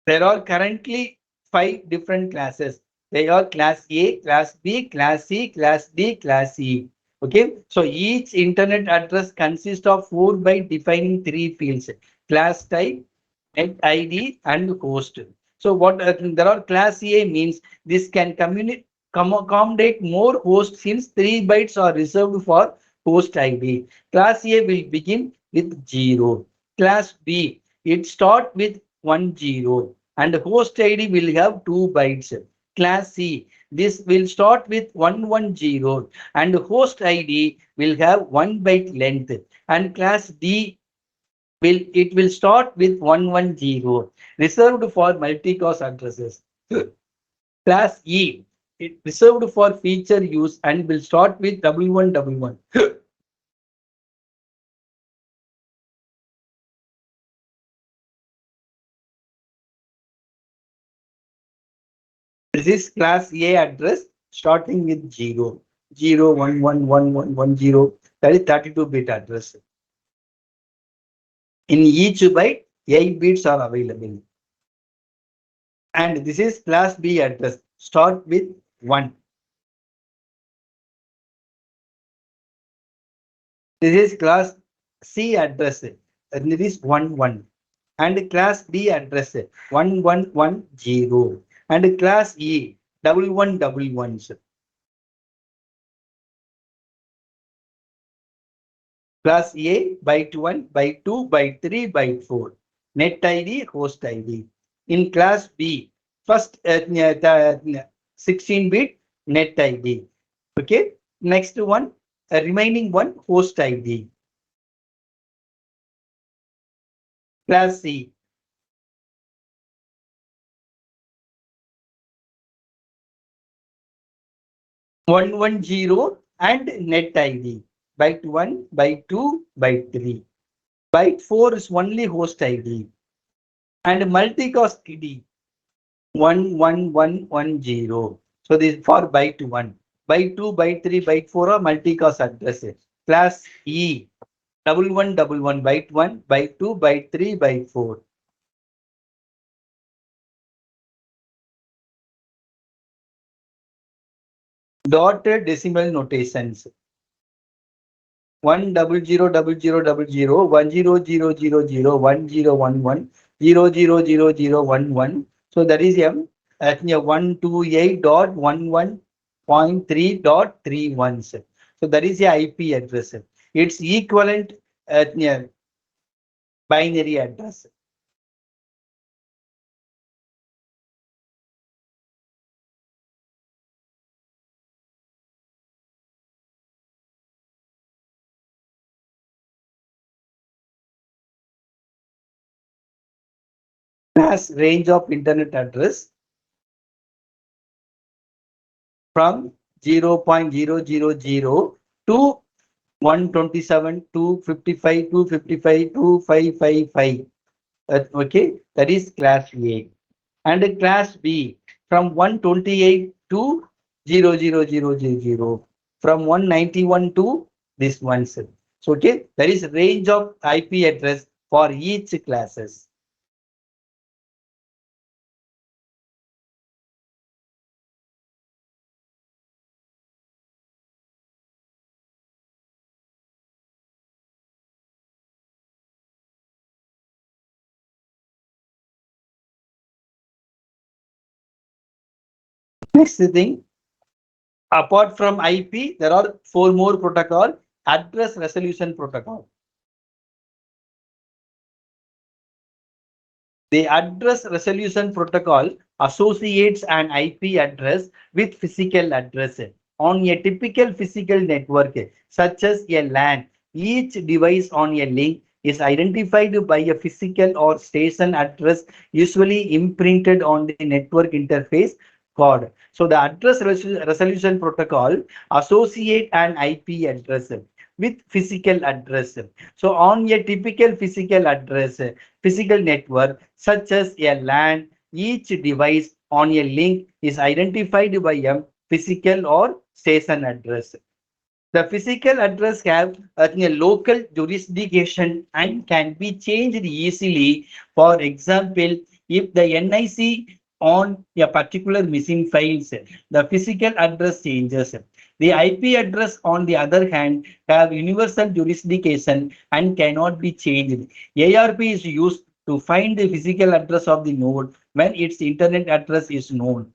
There are currently 5 different classes. They are class A, class B, class C, class D, class E. Okay, so each internet address consists of 4 byte defining 3 fields: class type, net ID, and host. So what there are class A means this can accommodate more hosts since 3 bytes are reserved for host ID. Class A will begin with 0. Class B, it start with 10 and host ID will have 2 bytes. Class C, this will start with 110 and host ID will have 1 byte length. And class D will start with 110 reserved for multicast addresses. Class E, it reserved for feature use and will start with 1111. This is class A address starting with 0, 0, 1, 1, 1, 1, 1, 0. That is 32-bit address. In each byte, 8 bits are available. And this is class B address. Start with 1. This is class C address. And this is 1, 1. And class D address 1110. And class E 1111. Class A byte 1, byte 2, byte 3, byte 4. Net ID, host ID. In class B, first 16-bit net ID. Okay. Next one, remaining one, host ID. Class C. One zero and net ID. Byte 1, byte 2, byte 3. Byte 4 is only host ID. And multicast ID. 11110. So this for byte 1. Byte 2, byte 3, byte 4 are multicast addresses. Class E, 1111, byte 1, byte 2, byte 3, byte 4. Dotted decimal notations. 1000000 100000 100011 So that is at 128.11.3.31. So that is the IP address. Its equivalent at binary address. Has range of internet address from 0.000 to 127, 255, 255, 2555. Okay, that is class A. And class B from 128 to 00000, from 191 to this one. So okay, there is range of IP address for each classes. Next thing, apart from IP, there are 4 more protocol. Address resolution protocol. The address resolution protocol associates an IP address with physical address. On a typical physical network, such as a LAN, each device on a link is identified by a physical or station address, usually imprinted on the network interface card. So the address resolution protocol associate an IP address with physical address. So on a typical physical network such as a LAN, each device on a link is identified by a physical or station address. The physical address have a local jurisdiction and can be changed easily. For example, if the NIC on a particular missing files, the physical address changes. The IP address, on the other hand, have universal jurisdiction and cannot be changed. ARP is used to find the physical address of the node when its internet address is known.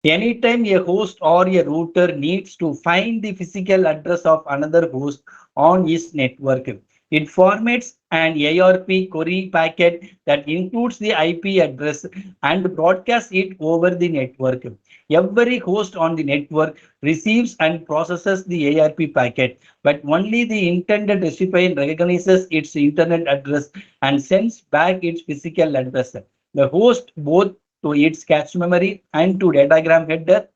Anytime a host or a router needs to find the physical address of another host on its network, it formats an ARP query packet that includes the IP address and broadcasts it over the network. Every host on the network receives and processes the ARP packet, but only the intended recipient recognizes its internet address and sends back its physical address. The host both to its cache memory and to datagram header,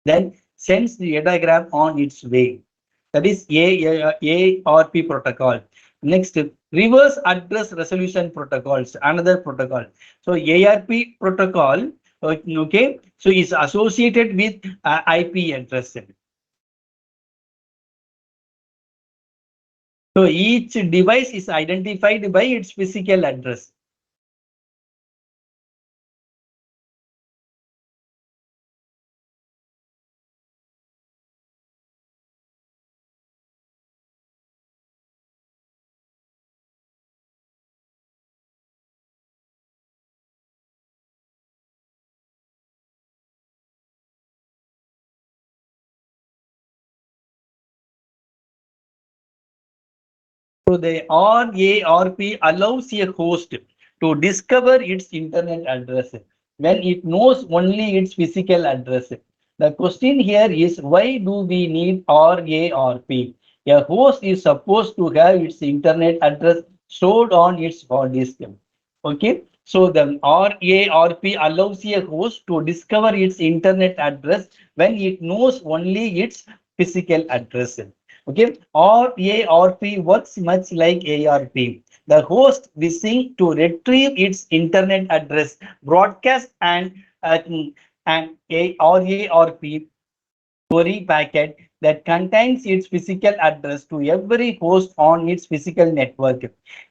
then sends the datagram on its way. That is ARP protocol. Next, reverse address resolution protocols, another protocol. So ARP protocol, okay, so is associated with IP address. So each device is identified by its physical address. So the RARP allows a host to discover its internet address when it knows only its physical address. The question here is, why do we need RARP? A host is supposed to have its internet address stored on its hard disk. Okay, so the RARP allows a host to discover its internet address when it knows only its physical address. Okay, RARP works much like ARP. The host wishing to retrieve its internet address, broadcast an RARP query packet that contains its physical address to every host on its physical network.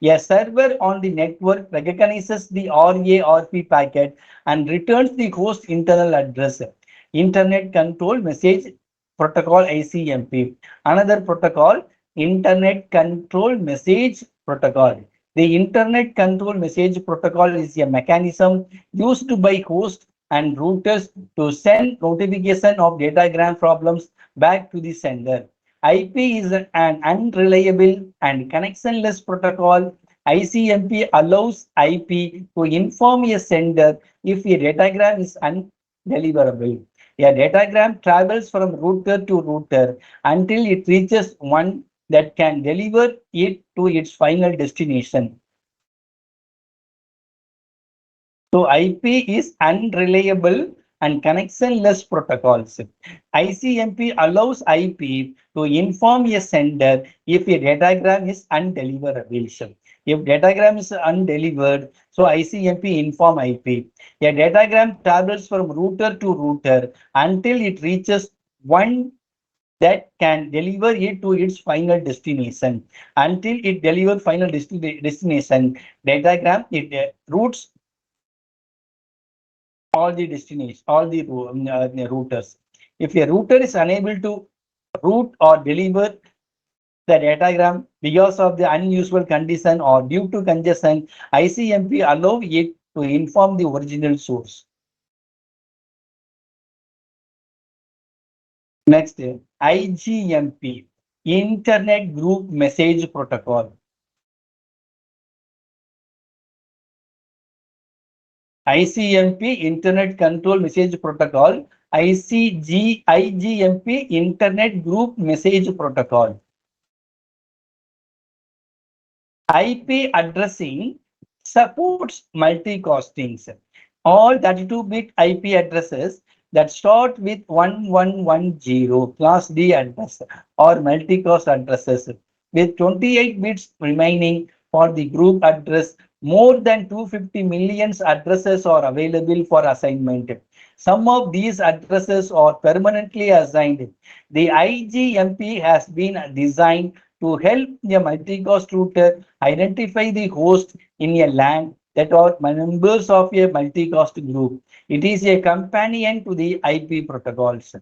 A server on the network recognizes the RARP packet and returns the host internal address. Internet Control Message Protocol ICMP. Another protocol, Internet Control Message Protocol. The Internet Control Message Protocol is a mechanism used by hosts and routers to send notification of datagram problems back to the sender. IP is an unreliable and connectionless protocol. ICMP allows IP to inform a sender if a datagram is undeliverable. A datagram travels from router to router until it reaches one that can deliver it to its final destination. So IP is unreliable and connectionless protocols. ICMP allows IP to inform a sender if a datagram is undeliverable. If datagram is undelivered, so ICMP inform IP. A datagram travels from router to router until it reaches one that can deliver it to its final destination. Until it delivers final destination, datagram it routes all the destinations, all the routers. If a router is unable to route or deliver the datagram because of the unusual condition or due to congestion, ICMP allow it to inform the original source. Next, IGMP, Internet Group Message Protocol. ICMP, Internet Control Message Protocol. IGMP, Internet Group Message Protocol. IP addressing supports multicastings. All 32-bit IP addresses that start with 1110 class D address or multicast addresses with 28 bits remaining for the group address. More than 250 million addresses are available for assignment. Some of these addresses are permanently assigned. The IGMP has been designed to help a multicast router identify the host in a LAN that are members of a multicast group. It is a companion to the IP protocols.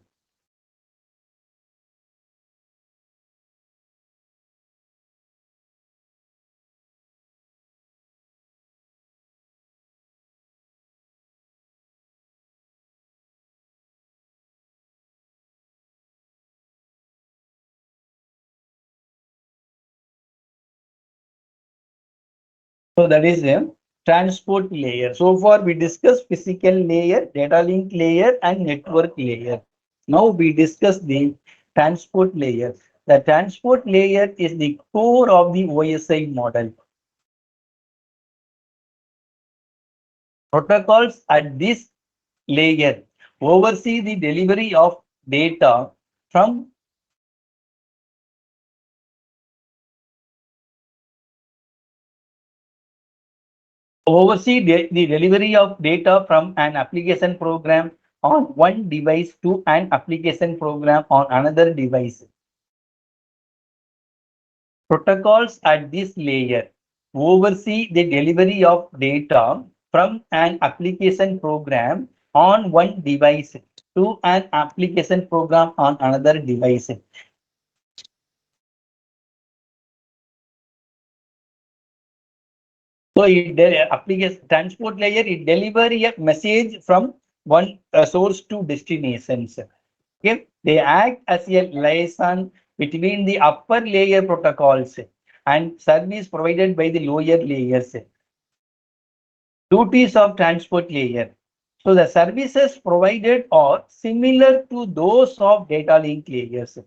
So that is a transport layer. So far we discussed physical layer, data link layer and network layer. Now we discuss the transport layer. The transport layer is the core of the OSI model. Protocols at this layer oversee the delivery of data from the delivery of data from an application program on one device to an application program on another device. Protocols at this layer oversee the delivery of data from an application program on one device to an application program on another device. So application transport layer, it deliver a message from one source to destinations. Okay, they act as a liaison between the upper layer protocols and service provided by the lower layers. Duties of transport layer. So the services provided are similar to those of data link layers.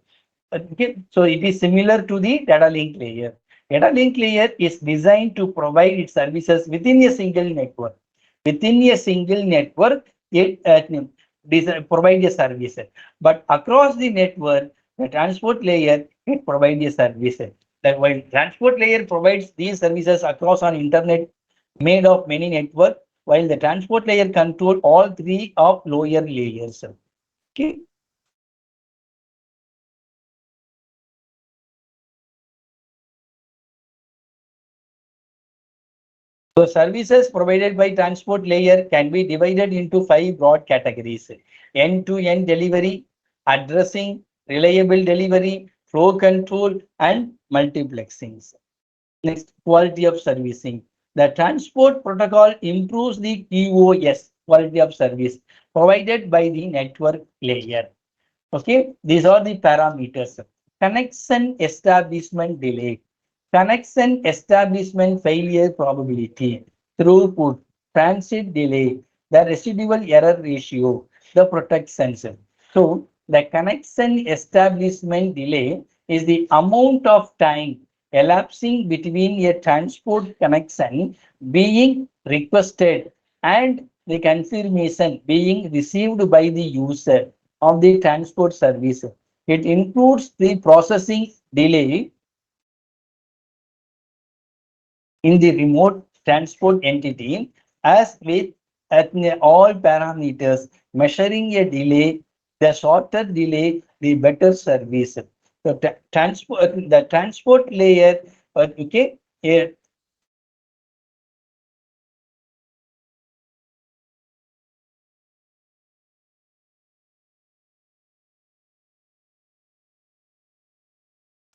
Okay, so it is similar to the data link layer. Data link layer is designed to provide its services within a single network. Within a single network, it provides a service. But across the network, the transport layer, it provides a service. that while transport layer provides these services across an internet made of many network, while the transport layer control all three of lower layers. Okay. So services provided by transport layer can be divided into 5 broad categories: end-to-end delivery, addressing, reliable delivery, flow control, and multiplexing. Next, quality of servicing. The transport protocol improves the QoS, quality of service, provided by the network layer. Okay, these are the parameters. Connection establishment delay, connection establishment failure probability, throughput, transit delay, the residual error ratio, the protections. So the connection establishment delay is the amount of time elapsing between a transport connection being requested and the confirmation being received by the user of the transport service. It includes the processing delay in the remote transport entity as with at all parameters measuring a delay, the shorter delay, the better service. The transport layer, okay, it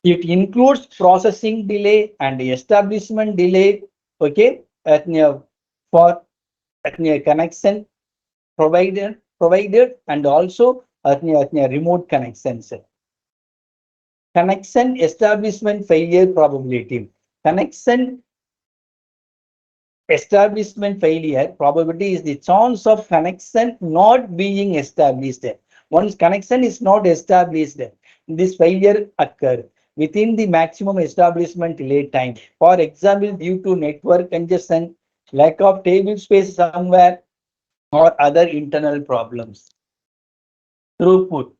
includes processing delay and establishment delay, okay, for connection provided and also remote connections. Connection establishment failure probability. Connection establishment failure probability is the chance of connection not being established. Once connection is not established, this failure occur within the maximum establishment delay time. For example, due to network congestion, lack of table space somewhere, or other internal problems. Throughput.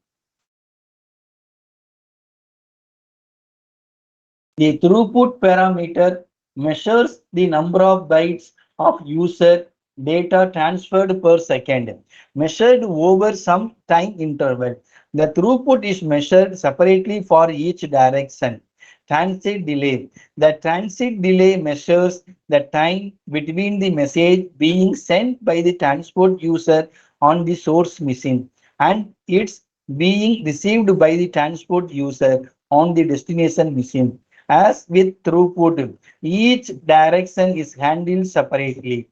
The throughput parameter measures the number of bytes of user data transferred per second, measured over some time interval. The throughput is measured separately for each direction. Transit delay. The transit delay measures the time between the message being sent by the transport user on the source machine and its being received by the transport user on the destination machine. As with throughput, each direction is handled separately.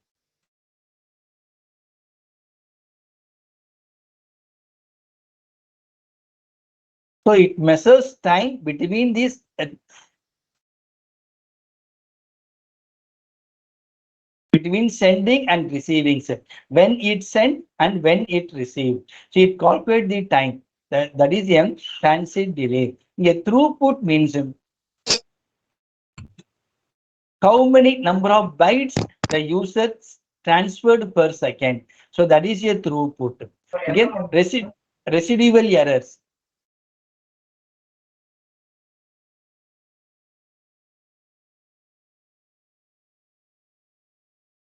So it measures time between these between sending and receiving, when it sent and when it received. So it calculates the time. That is a transit delay. A throughput means how many number of bytes the user transferred per second. So that is a throughput. Again, residual errors.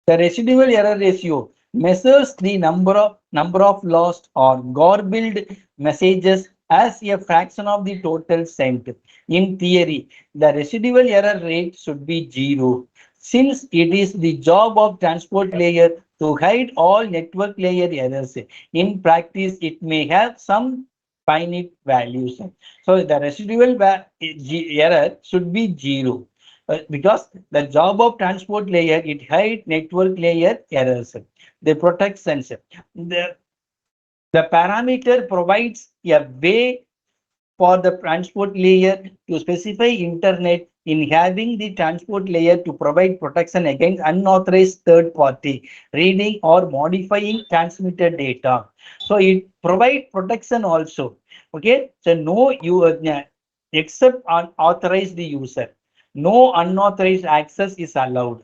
The residual error ratio measures the number of lost or garbled messages as a fraction of the total sent. In theory, the residual error rate should be 0, since it is the job of transport layer to hide all network layer errors. In practice, it may have some finite values. So the residual error should be 0. Because the job of transport layer, it hide network layer errors. The protections. The, the parameter provides a way for the transport layer to specify internet in having the transport layer to provide protection against unauthorized third party reading or modifying transmitted data. So it provide protection also. Okay, so no you except unauthorized user. No unauthorized access is allowed.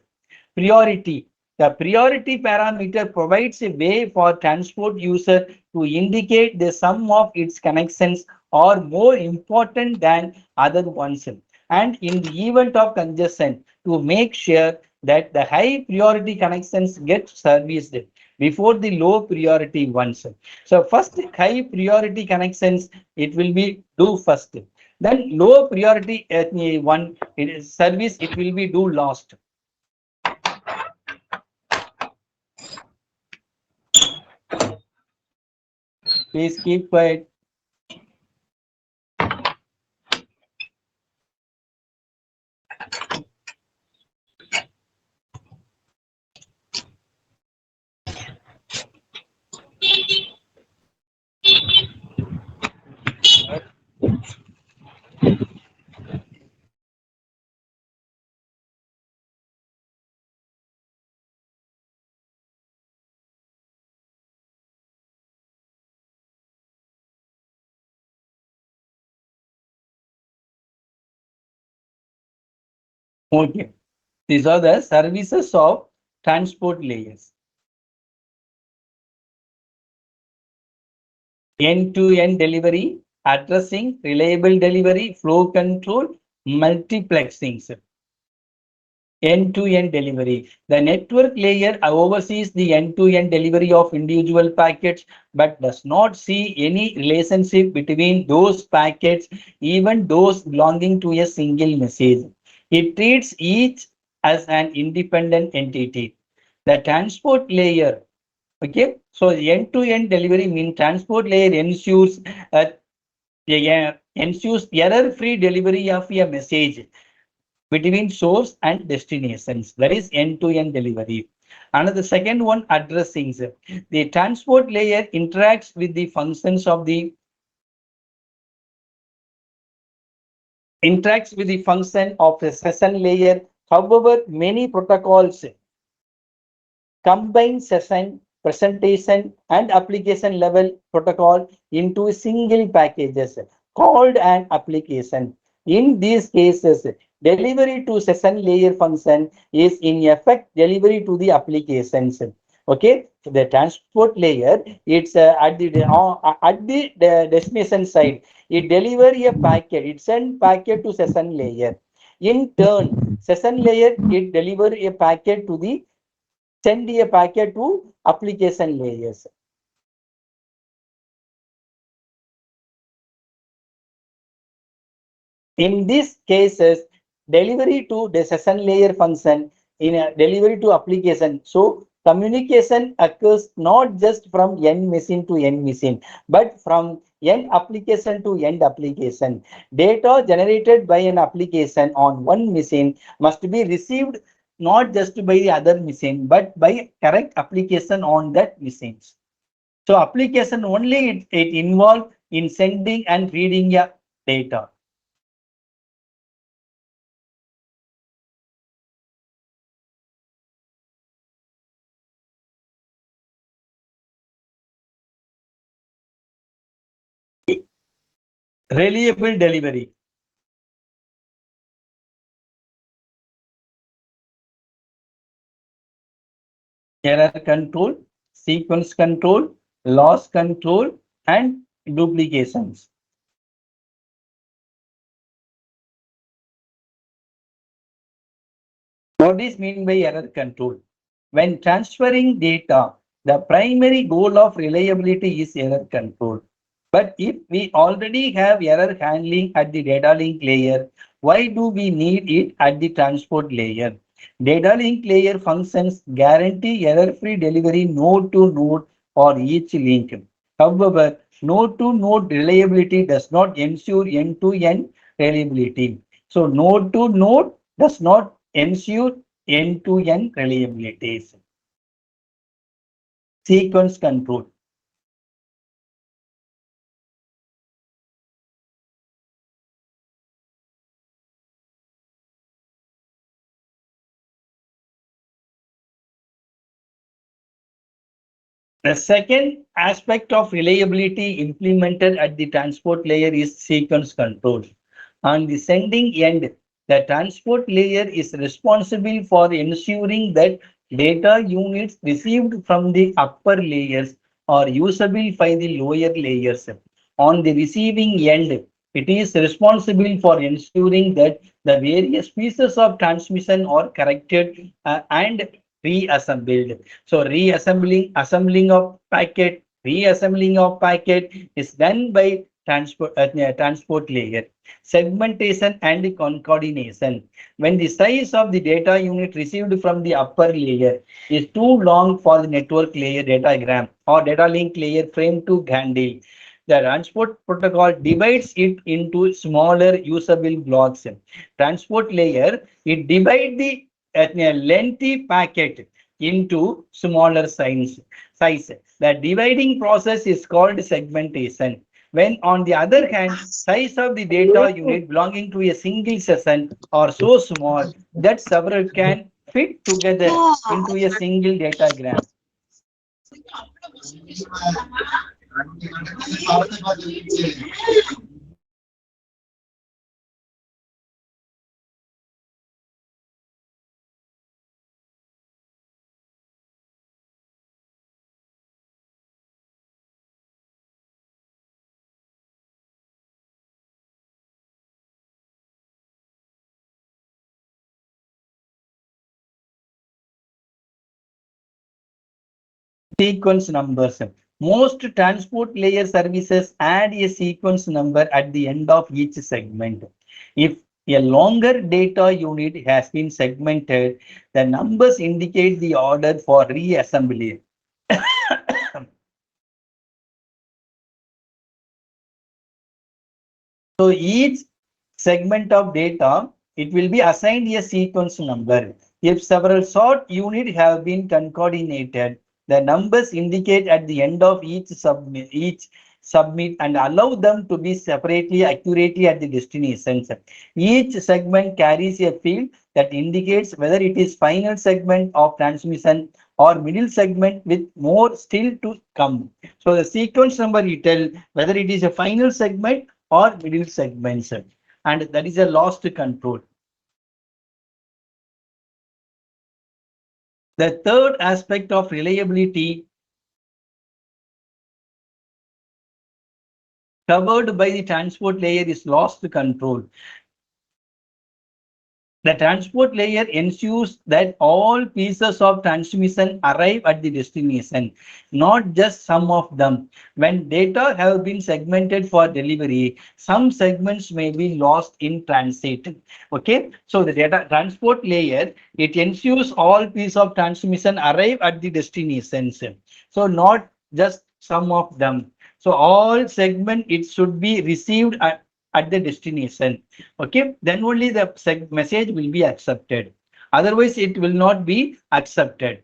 Priority. The priority parameter provides a way for transport user to indicate the sum of its connections are more important than other ones. and in the event of congestion to make sure that the high priority connections get serviced before the low priority ones. So first high priority connections it will be do first. Then low priority one it is service it will be do last. Please keep quiet. Okay. These are the services of transport layers. End-to-end delivery, addressing, reliable delivery, flow control, multiplexing. End-to-end delivery. The network layer oversees the end-to-end delivery of individual packets, but does not see any relationship between those packets, even those belonging to a single message. It treats each as an independent entity. The transport layer, okay, so end-to-end delivery means transport layer ensures error-free delivery of a message between source and destinations. That is end-to-end delivery. Another second one, addressing. The transport layer interacts with the functions of the function of the session layer. However, many protocols combine session, presentation, and application level protocol into single packages called an application. In these cases, delivery to session layer function is in effect delivery to the applications. Okay, so the transport layer, it's at the destination side. It deliver a packet. It send packet to session layer. In turn, session layer it deliver a packet to the send a packet to application layers. In these cases, delivery to the session layer function in a delivery to application. So communication occurs not just from end machine to end machine, but from end application to end application. Data generated by an application on one machine must be received not just by the other machine, but by correct application on that machines. So application only it involved in sending and reading a data. Reliable delivery. Error control, sequence control, loss control, and duplications. What is mean by error control? When transferring data, the primary goal of reliability is error control. But if we already have error handling at the data link layer, why do we need it at the transport layer? Data link layer functions guarantee error-free delivery node to node for each link. However, node to node reliability does not ensure end-to-end reliability. So node to node does not ensure end-to-end reliability. Sequence control. The second aspect of reliability implemented at the transport layer is sequence control. On the sending end, the transport layer is responsible for ensuring that data units received from the upper layers are usable by the lower layers. On the receiving end, It is responsible for ensuring that the various pieces of transmission are corrected and reassembled. So assembling of packet, reassembling of packet is done by transport layer. Segmentation and coordination. When the size of the data unit received from the upper layer is too long for the network layer datagram or data link layer frame to handle, the transport protocol divides it into smaller usable blocks. Transport layer, it divides the lengthy packet into smaller size. The dividing process is called segmentation. When on the other hand, size of the data unit belonging to a single session are so small that several can fit together into a single datagram. Sequence numbers. Most transport layer services add a sequence number at the end of each segment. If a longer data unit has been segmented, the numbers indicate the order for reassembly. So each segment of data, it will be assigned a sequence number. If several short units have been concatenated, the numbers indicate at the end of each submit and allow them to be separately accurately at the destinations. Each segment carries a field that indicates whether it is final segment of transmission or middle segment with more still to come. So the sequence number you tell whether it is a final segment or middle segments, and that is a lost control. The third aspect of reliability covered by the transport layer is lost control. The transport layer ensures that all pieces of transmission arrive at the destination, not just some of them. When data have been segmented for delivery, some segments may be lost in transit. Okay, so the data transport layer, it ensures all pieces of transmission arrive at the destinations. So not just some of them. So all segment, it should be received at the destination. Okay, then only the message will be accepted. Otherwise, it will not be accepted.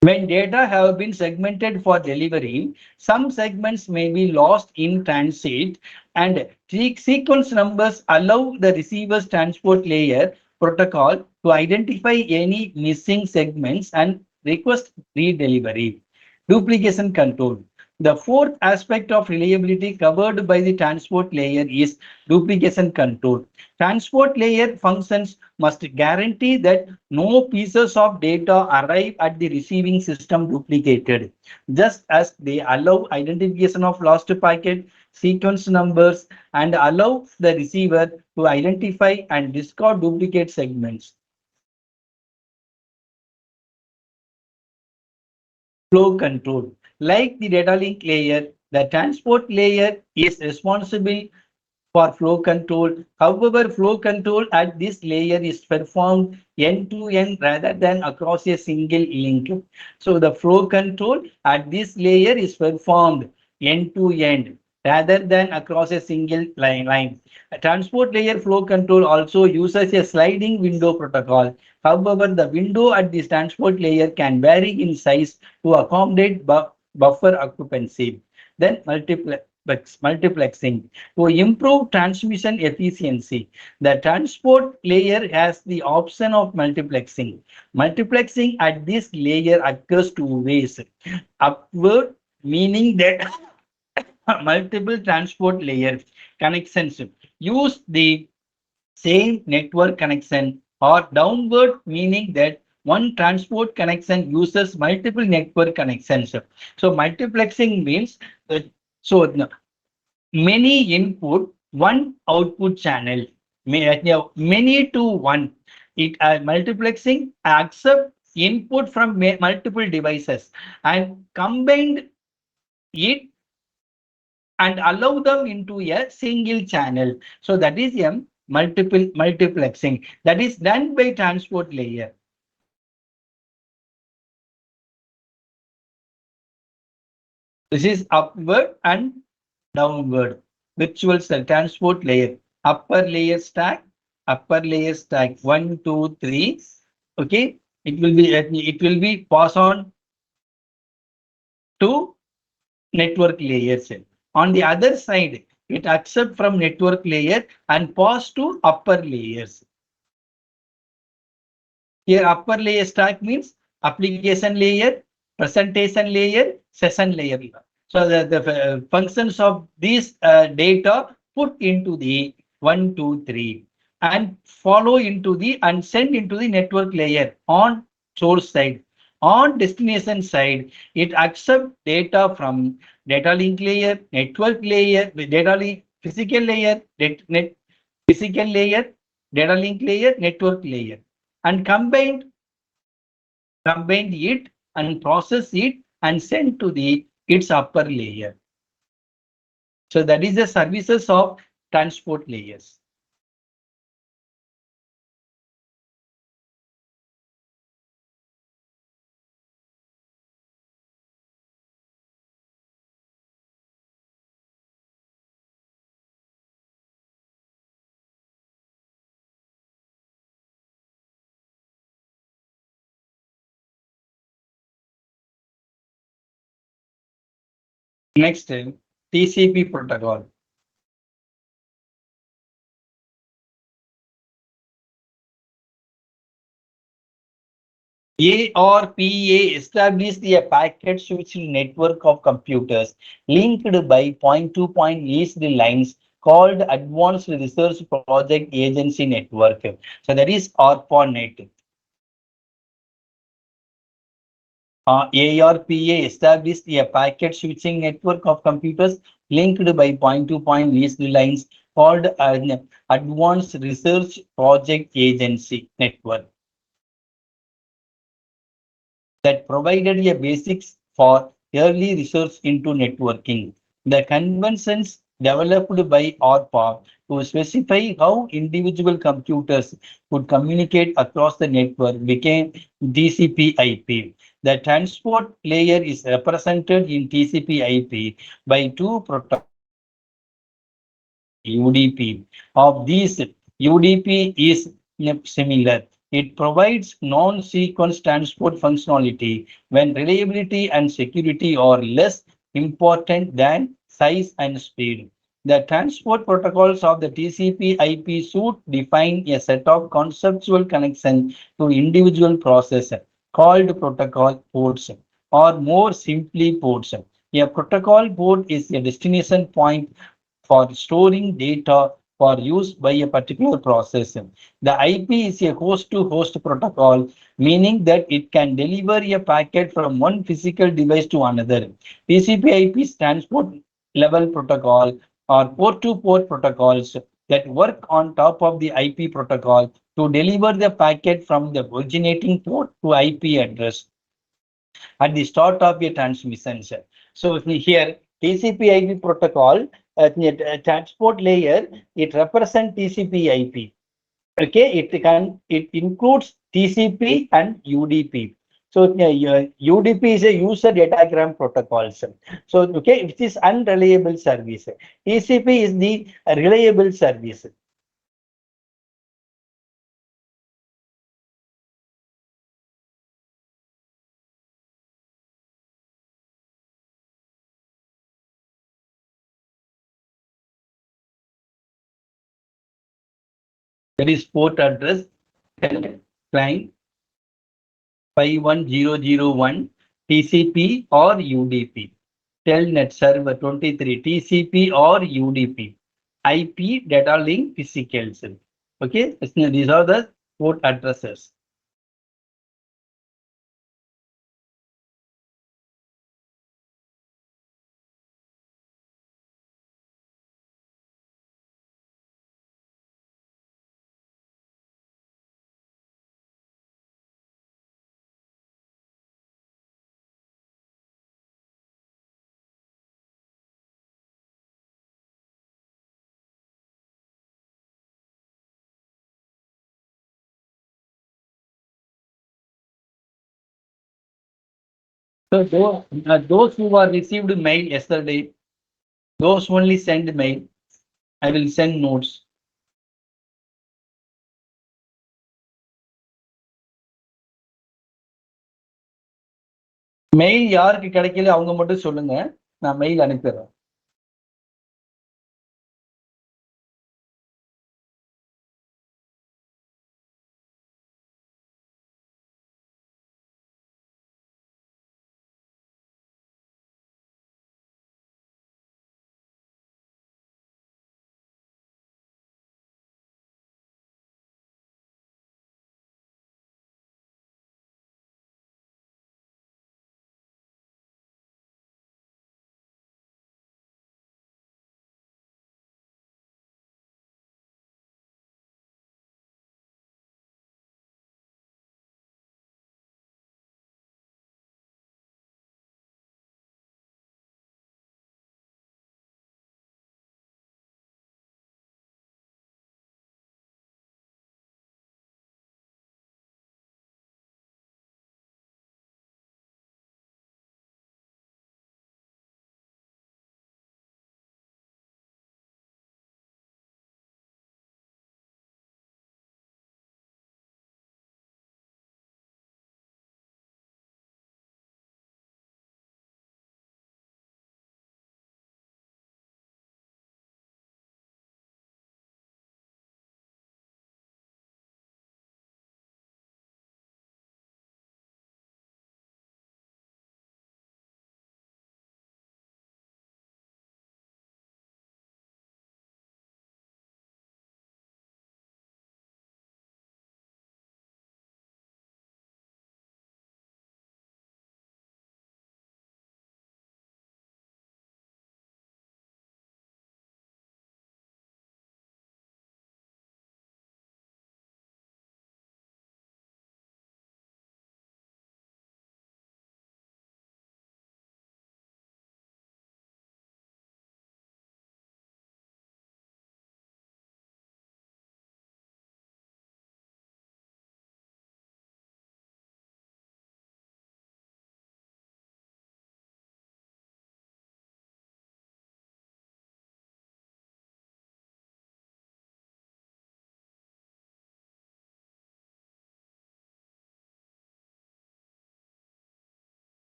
When data have been segmented for delivery, some segments may be lost in transit, and sequence numbers allow the receiver's transport layer protocol to identify any missing segments and request redelivery. Duplication control. The fourth aspect of reliability covered by the transport layer is duplication control. Transport layer functions must guarantee that no pieces of data arrive at the receiving system duplicated, just as they allow identification of lost packet, sequence numbers, and allow the receiver to identify and discard duplicate segments. Flow control. Like the data link layer, the transport layer is responsible for flow control. However, flow control at this layer is performed end to end rather than across a single link. So the flow control at this layer is performed end to end rather than across a single line. A transport layer flow control also uses a sliding window protocol. However, the window at this transport layer can vary in size to accommodate buffer occupancy. Then multiplexing. To improve transmission efficiency, the transport layer has the option of multiplexing. Multiplexing at this layer occurs two ways. Upward, meaning that multiple transport layer connections use the same network connection or downward, meaning that one transport connection uses multiple network connections. So multiplexing means many input, one output channel, many to one. It multiplexing accept input from multiple devices and combined it and allow them into a single channel. So that is a multiplexing that is done by transport layer. This is upward and downward virtual cell transport layer. Upper layer stack, 1, 2, 3. Okay, it will be pass on to network layers. On the other side, it accept from network layer and pass to upper layers. Here upper layer stack means application layer, presentation layer, session layer. So the functions of these data put into the 1, 2, 3 and follow into the and send into the network layer on source side. On destination side, it accepts data from data link layer, network layer, data link physical layer, physical layer, data link layer, network layer, and combined it and process it and send to the its upper layer. So that is the services of transport layers. Next, TCP protocol. ARPA established a packet switched network of computers linked by point-to-point leased lines called Advanced Research Project Agency Network. So that is ARPANET. ARPA established a packet switching network of computers linked by point-to-point leased lines called an Advanced Research Project Agency Network that provided a basics for early research into networking. The conventions developed by ARPA to specify how individual computers could communicate across the network became TCP/IP. The transport layer is represented in TCP/IP by two protocols. UDP. Of these, UDP is similar. It provides non-sequence transport functionality when reliability and security are less important than size and speed. The transport protocols of the TCP/IP suite define a set of conceptual connections to individual processes called protocol ports, or more simply ports. A protocol port is a destination point for storing data for use by a particular process. The IP is a host-to-host protocol, meaning that it can deliver a packet from one physical device to another. TCP/IP transport level protocol or port-to-port protocols that work on top of the IP protocol to deliver the packet from the originating port to IP address at the start of a transmission. So here TCP/IP protocol transport layer, it represents TCP/IP. Okay, it includes TCP and UDP. So UDP is a user datagram protocol. So okay, which is unreliable service. TCP is the reliable service. That is port address client 51001 TCP or UDP. Telnet server 23 TCP or UDP. IP data link physicals. Okay, these are the port addresses. So those who are received mail yesterday, those only send mail. I will send notes. Mail யாருக்கு கிடைக்கல அவங்க மட்டும் சொல்லுங்க, நான் mail அனுப்பிடுறேன்.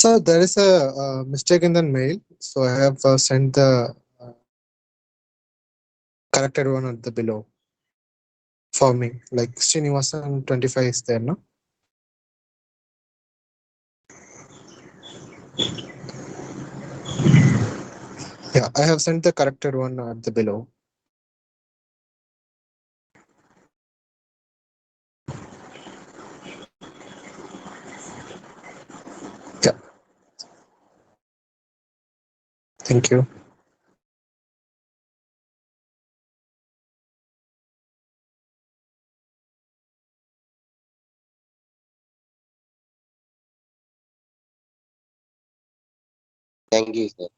So there is a mistake in the mail. So I have sent the corrected one at the below for me. Like Srinivasan 25 is there, no? Yeah, I have sent the corrected one at the below. Yeah. Thank you. Thank you, sir.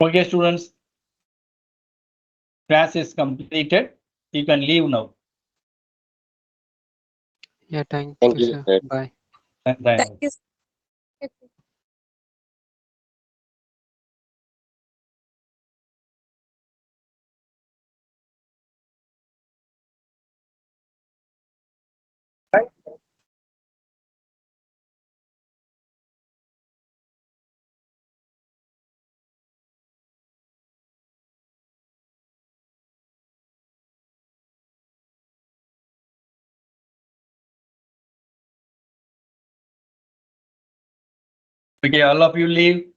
Okay, students, class is completed. You can leave now. Yeah, thank Thank you, you, sir. sir. Bye. Thank you. Okay, all of you leave.